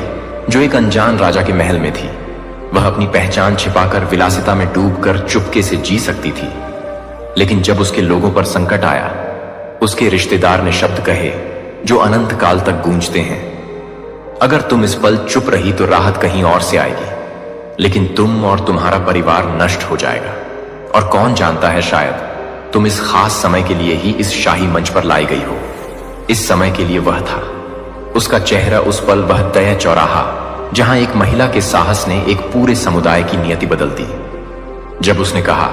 जो एक अनजान राजा के महल में थी। वह अपनी पहचान छिपाकर विलासिता में डूबकर चुपके से जी सकती थी, लेकिन जब उसके लोगों पर संकट आया, उसके रिश्तेदार ने शब्द कहे जो अनंत काल तक गूंजते हैं। अगर तुम इस पल चुप रही तो राहत कहीं और से आएगी, लेकिन तुम और तुम्हारा परिवार नष्ट हो जाएगा। और कौन जानता है, शायद तुम इस खास समय के लिए ही इस शाही मंच पर लाई गई हो। इस समय के लिए वह था। उसका चेहरा उस पल वह तय चौराहा जहां एक महिला के साहस ने एक पूरे समुदाय की नियति बदल दी। जब उसने कहा,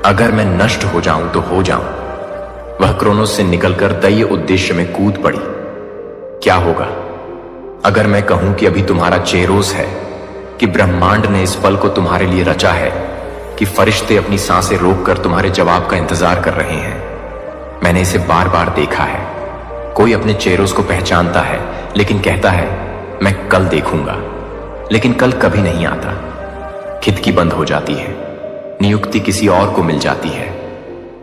अगर मैं नष्ट हो जाऊं तो हो जाऊं, वह क्रोनोस से निकलकर दैय उद्देश्य में कूद पड़ी। क्या होगा अगर मैं कहूं कि अभी तुम्हारा चेरोस है, कि ब्रह्मांड ने इस पल को तुम्हारे लिए रचा है, कि फरिश्ते अपनी सांसें रोककर तुम्हारे जवाब का इंतजार कर रहे हैं। मैंने इसे बार बार देखा है। कोई अपने चेरोस को पहचानता है लेकिन कहता है मैं कल देखूंगा, लेकिन कल कभी नहीं आता। खिदकी बंद हो जाती है, नियुक्ति किसी और को मिल जाती है,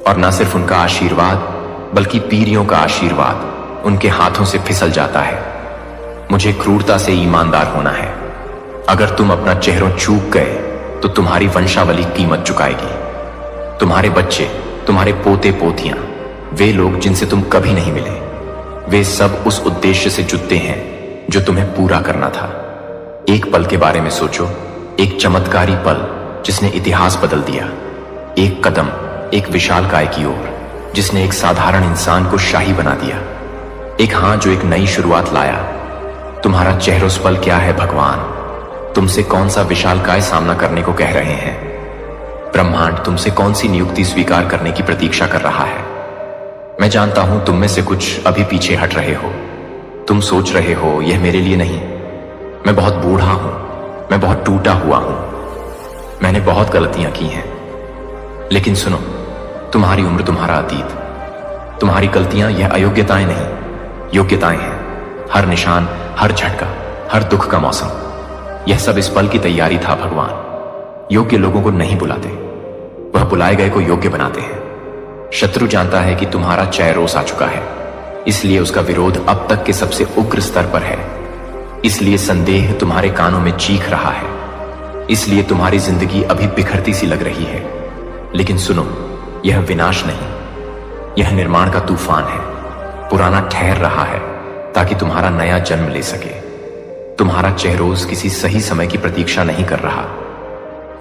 और न सिर्फ उनका आशीर्वाद बल्कि पीढ़ियों का आशीर्वाद उनके हाथों से फिसल जाता है। मुझे क्रूरता से ईमानदार होना है। अगर तुम अपना चेहरा चूक गए तो तुम्हारी वंशावली कीमत चुकाएगी। तुम्हारे बच्चे, तुम्हारे पोते पोतियां, वे लोग जिनसे तुम कभी नहीं मिले, वे सब उस उद्देश्य से जुटते हैं जो तुम्हें पूरा करना था। एक पल के बारे में सोचो, एक चमत्कारी पल जिसने इतिहास बदल दिया। एक कदम एक विशालकाय की ओर जिसने एक साधारण इंसान को शाही बना दिया। एक हाथ जो एक नई शुरुआत लाया। तुम्हारा चेहरोस पल क्या है भगवान? तुमसे कौन सा विशालकाय सामना करने को कह रहे हैं? ब्रह्मांड तुमसे कौन सी नियुक्ति स्वीकार करने की प्रतीक्षा कर रहा है? मैं जानता हूं तुम में से कुछ अभी पीछे हट रहे हो। तुम सोच रहे हो यह मेरे लिए नहीं, मैं बहुत बूढ़ा हूं, मैं बहुत टूटा हुआ हूं, मैंने बहुत गलतियां की हैं। लेकिन सुनो, तुम्हारी उम्र, तुम्हारा अतीत, तुम्हारी गलतियां यह अयोग्यताएं नहीं, योग्यताएं हैं। हर निशान, हर झटका, हर दुख का मौसम, यह सब इस पल की तैयारी था भगवान। योग्य लोगों को नहीं बुलाते, वह बुलाए गए को योग्य बनाते हैं। शत्रु जानता है कि तुम्हारा चेरोस आ चुका है, इसलिए उसका विरोध अब तक के सबसे उग्र स्तर पर है। इसलिए संदेह तुम्हारे कानों में चीख रहा है। इसलिए तुम्हारी जिंदगी अभी बिखरती सी लग रही है। लेकिन सुनो, यह विनाश नहीं, यह निर्माण का तूफान है। पुराना ठहर रहा है ताकि तुम्हारा नया जन्म ले सके। तुम्हारा चेहरोस किसी सही समय की प्रतीक्षा नहीं कर रहा।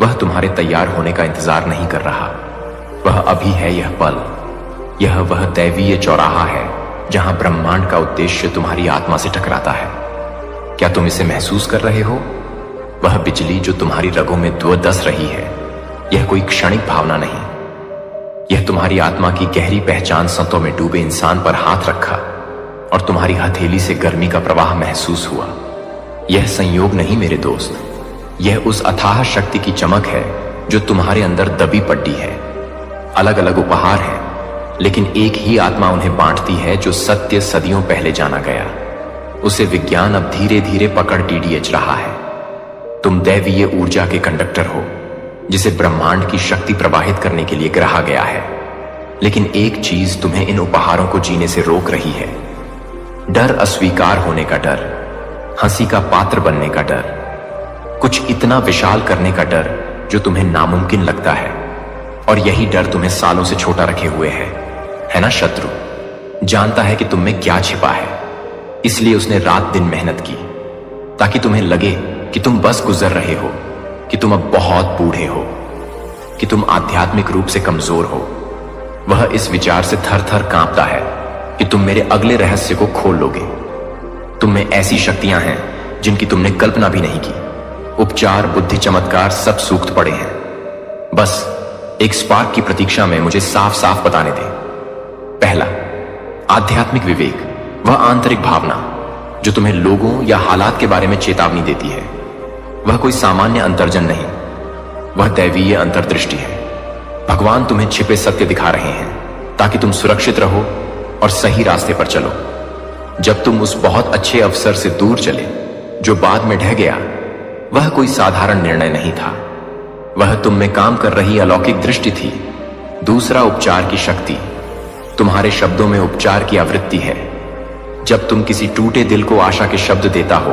वह तुम्हारे तैयार होने का इंतजार नहीं कर रहा। वह अभी है यह पल। यह वह दैवीय चौराहा है जहां ब्रह्मांड का उद्देश्य तुम्हारी आत्मा से टकराता है। क्या तुम इसे महसूस कर रहे हो? वह बिजली जो तुम्हारी रगों में धस रही है, यह कोई क्षणिक भावना नहीं। यह तुम्हारी आत्मा की गहरी पहचान संतों में डूबे इंसान पर हाथ रखा और तुम्हारी हथेली से गर्मी का प्रवाह महसूस हुआ। यह संयोग नहीं मेरे दोस्त, यह उस अथाह शक्ति की चमक है जो तुम्हारे अंदर दबी पड्डी है। अलग अलग उपहार हैं, लेकिन एक ही आत्मा उन्हें बांटती है जो सत्य सदियों पहले जाना गया। उसे विज्ञान अब धीरे धीरे पकड़ टीडीएच रहा है। तुम दैवीय ऊर्जा के कंडक्टर हो जिसे ब्रह्मांड की शक्ति प्रवाहित करने के लिए गढ़ा गया है। लेकिन एक चीज तुम्हें इन उपहारों को जीने से रोक रही है। डर, अस्वीकार होने का डर, हंसी का पात्र बनने का डर, कुछ इतना विशाल करने का डर जो तुम्हें नामुमकिन लगता है। और यही डर तुम्हें सालों से छोटा रखे हुए है ना? शत्रु जानता है कि तुम में क्या छिपा है, इसलिए उसने रात दिन मेहनत की ताकि तुम्हें लगे कि तुम बस गुजर रहे हो, कि तुम अब बहुत बूढ़े हो, कि तुम आध्यात्मिक रूप से कमजोर हो। वह इस विचार से थर थर कांपता है कि तुम मेरे अगले रहस्य को खोल लोगे। तुम में ऐसी शक्तियां हैं जिनकी तुमने कल्पना भी नहीं की। उपचार, बुद्धि, चमत्कार सब सूक्त पड़े हैं। बस एक स्पार्क की प्रतीक्षा में मुझे साफ साफ बताने दे। पहला, आध्यात्मिक विवेक, वह आंतरिक भावना जो तुम्हें लोगों या हालात के बारे में चेतावनी देती है। वह कोई सामान्य अंतर्जन नहीं, वह दैवीय अंतर्दृष्टि है। भगवान तुम्हें छिपे सत्य दिखा रहे हैं ताकि तुम सुरक्षित रहो और सही रास्ते पर चलो। जब तुम उस बहुत अच्छे अवसर से दूर चले जो बाद में ढह गया, वह कोई साधारण निर्णय नहीं था। वह तुम में काम कर रही अलौकिक दृष्टि थी दूसरा, उपचार की शक्ति। तुम्हारे शब्दों में उपचार की आवृत्ति है। जब तुम किसी टूटे दिल को आशा के शब्द देता हो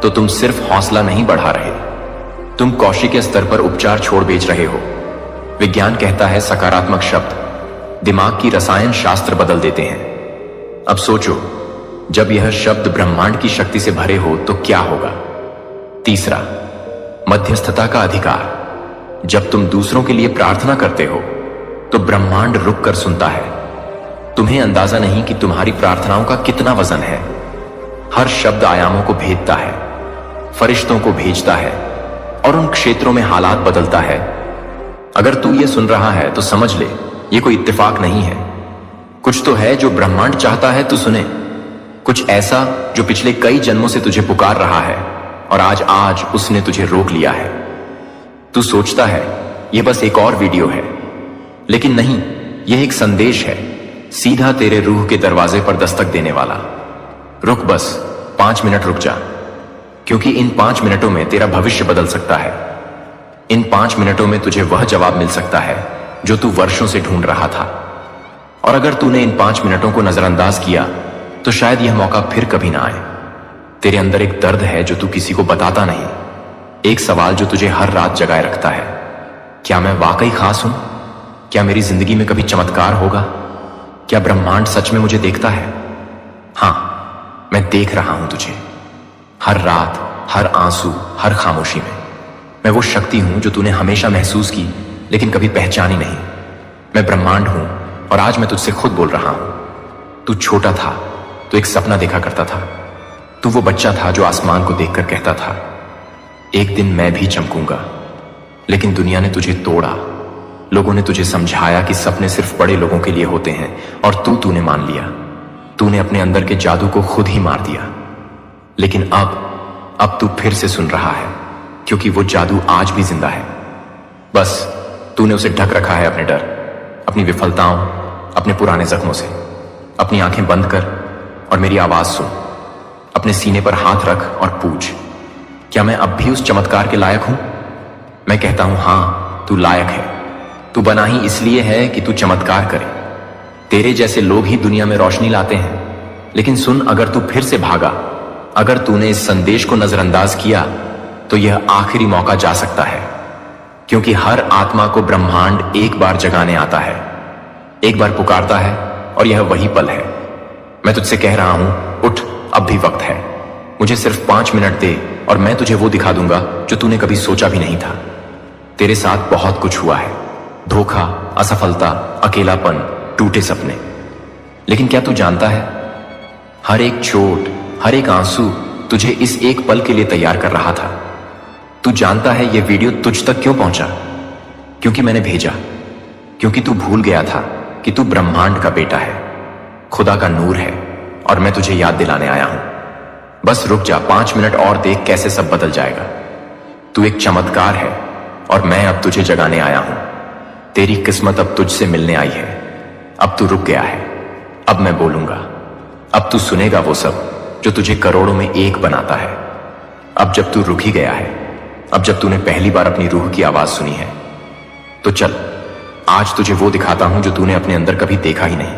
तो तुम सिर्फ हौसला नहीं बढ़ा रहे, तुम कौशिक के स्तर पर उपचार छोड़ बेच रहे हो। विज्ञान कहता है सकारात्मक शब्द दिमाग की रसायन शास्त्र बदल देते हैं। अब सोचो, जब यह शब्द ब्रह्मांड की शक्ति से भरे हो तो क्या होगा। तीसरा, मध्यस्थता का अधिकार। जब तुम दूसरों के लिए प्रार्थना करते हो तो ब्रह्मांड रुक कर सुनता है। तुम्हें अंदाजा नहीं कि तुम्हारी प्रार्थनाओं का कितना वजन है। हर शब्द आयामों को भेदता है, फरिश्तों को भेजता है और उन क्षेत्रों में हालात बदलता है। अगर तू ये सुन रहा है तो समझ ले, ये कोई इत्तेफाक नहीं है। कुछ तो है जो ब्रह्मांड चाहता है तू सुने, कुछ ऐसा जो पिछले कई जन्मों से तुझे पुकार रहा है और आज उसने तुझे रोक लिया है। तू सोचता है यह बस एक और वीडियो है, लेकिन नहीं, यह एक संदेश है, सीधा तेरे रूह के दरवाजे पर दस्तक देने वाला। रुक, बस 5 मिनट रुक जा, क्योंकि इन 5 मिनटों में तेरा भविष्य बदल सकता है। इन 5 मिनटों में तुझे वह जवाब मिल सकता है जो तू वर्षों से ढूंढ रहा था। और अगर तूने इन 5 मिनटों को नजरअंदाज किया तो शायद यह मौका फिर कभी ना आए। तेरे अंदर एक दर्द है जो तू किसी को बताता नहीं, एक सवाल जो तुझे हर रात जगाए रखता है। क्या मैं वाकई खास हूं? क्या मेरी जिंदगी में कभी चमत्कार होगा? क्या ब्रह्मांड सच में मुझे देखता है? हां, मैं देख रहा हूं तुझे, हर रात, हर आंसू, हर खामोशी में। मैं वो शक्ति हूं जो तूने हमेशा महसूस की लेकिन कभी पहचानी नहीं। मैं ब्रह्मांड हूं और आज मैं तुझसे खुद बोल रहा हूं। तू छोटा था तो एक सपना देखा करता था। तू वो बच्चा था जो आसमान को देखकर कहता था, एक दिन मैं भी चमकूंगा। लेकिन दुनिया ने तुझे तोड़ा। लोगों ने तुझे समझाया कि सपने सिर्फ बड़े लोगों के लिए होते हैं और तूने मान लिया। तूने अपने अंदर के जादू को खुद ही मार दिया। लेकिन अब तू फिर से सुन रहा है, क्योंकि वो जादू आज भी जिंदा है। बस तूने उसे ढक रखा है अपने डर, अपनी विफलताओं, अपने पुराने जख्मों से। अपनी आंखें बंद कर और मेरी आवाज सुन। अपने सीने पर हाथ रख और पूछ, क्या मैं अब भी उस चमत्कार के लायक हूं? मैं कहता हूं, हां, तू लायक है। तू बना ही इसलिए है कि तू चमत्कार करे। तेरे जैसे लोग ही दुनिया में रोशनी लाते हैं। लेकिन सुन, अगर तू फिर से भागा, अगर तूने इस संदेश को नजरअंदाज किया तो यह आखिरी मौका जा सकता है, क्योंकि हर आत्मा को ब्रह्मांड एक बार जगाने आता है, एक बार पुकारता है और यह वही पल है। मैं तुझसे कह रहा हूं, उठ, अब भी वक्त है। मुझे सिर्फ 5 मिनट दे और मैं तुझे वो दिखा दूंगा जो तूने कभी सोचा भी नहीं था। तेरे साथ बहुत कुछ हुआ है, धोखा, असफलता, अकेलापन, टूटे सपने। लेकिन क्या तू जानता है, हर एक चोट, हर एक आंसू तुझे इस एक पल के लिए तैयार कर रहा था। तू जानता है यह वीडियो तुझ तक क्यों पहुंचा? क्योंकि मैंने भेजा, क्योंकि तू भूल गया था कि तू ब्रह्मांड का बेटा है, खुदा का नूर है, और मैं तुझे याद दिलाने आया हूं। बस रुक जा, 5 मिनट और देख कैसे सब बदल जाएगा। तू एक चमत्कार है और मैं अब तुझे जगाने आया हूं। तेरी किस्मत अब तुझसे मिलने आई है। अब तू रुक गया है। अब मैं बोलूंगा। अब तू सुनेगा वो सब जो तुझे करोड़ों में एक बनाता है। अब जब तू रुक ही गया है, अब जब तूने पहली बार अपनी रूह की आवाज सुनी है, तो चल, आज तुझे वो दिखाता हूं जो तूने अपने अंदर कभी देखा ही नहीं।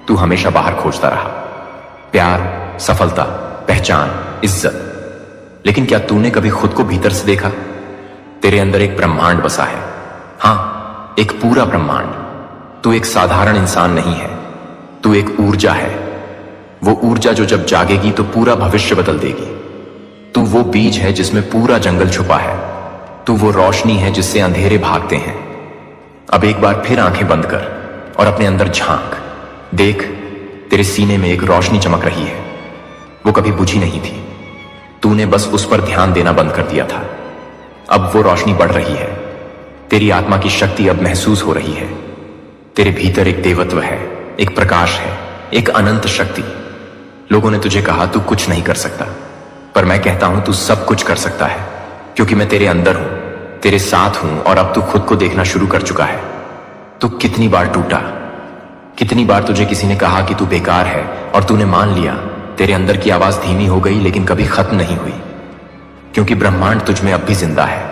तू हमेशा बाहर खोजता रहा, प्यार, सफलता, पहचान, इज्जत। लेकिन क्या तूने कभी खुद को भीतर से देखा? तेरे अंदर एक ब्रह्मांड बसा है। हां, एक पूरा ब्रह्मांड। तू एक साधारण इंसान नहीं है, तू एक ऊर्जा है। वो ऊर्जा जो जब जागेगी तो पूरा भविष्य बदल देगी। तू वो बीज है जिसमें पूरा जंगल छुपा है। तू वो रोशनी है जिससे अंधेरे भागते हैं। अब एक बार फिर आंखें बंद कर और अपने अंदर झांक। देख, तेरे सीने में एक रोशनी चमक रही है। वो कभी बुझी नहीं थी, तूने बस उस पर ध्यान देना बंद कर दिया था। अब वो रोशनी बढ़ रही है। तेरी आत्मा की शक्ति अब महसूस हो रही है। तेरे भीतर एक देवत्व है, एक प्रकाश है, एक अनंत शक्ति। लोगों ने तुझे कहा तू कुछ नहीं कर सकता, पर मैं कहता हूं तू सब कुछ कर सकता है, क्योंकि मैं तेरे अंदर हूं, तेरे साथ हूं, और अब तू खुद को देखना शुरू कर चुका है। तू कितनी बार टूटा, कितनी बार तुझे किसी ने कहा कि तू बेकार है और तूने मान लिया। तेरे अंदर की आवाज धीमी हो गई लेकिन कभी खत्म नहीं हुई, क्योंकि ब्रह्मांड तुझ में अब भी जिंदा है।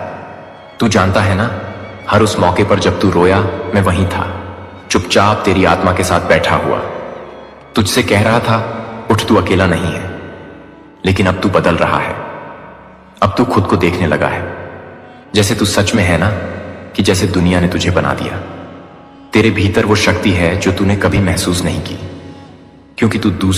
तू जानता है ना, हर उस मौके पर जब तू रोया मैं वहीं था, चुपचाप तेरी आत्मा के साथ बैठा हुआ। तुझसे कह रहा था उठ, तू अकेला नहीं है। लेकिन अब तू बदल रहा है। अब तू खुद को देखने लगा है, जैसे तू सच में है ना, कि जैसे दुनिया ने तुझे बना दिया। तेरे भीतर वो शक्ति है जो तूने कभी महसूस नहीं की, क्योंकि तू दूसरों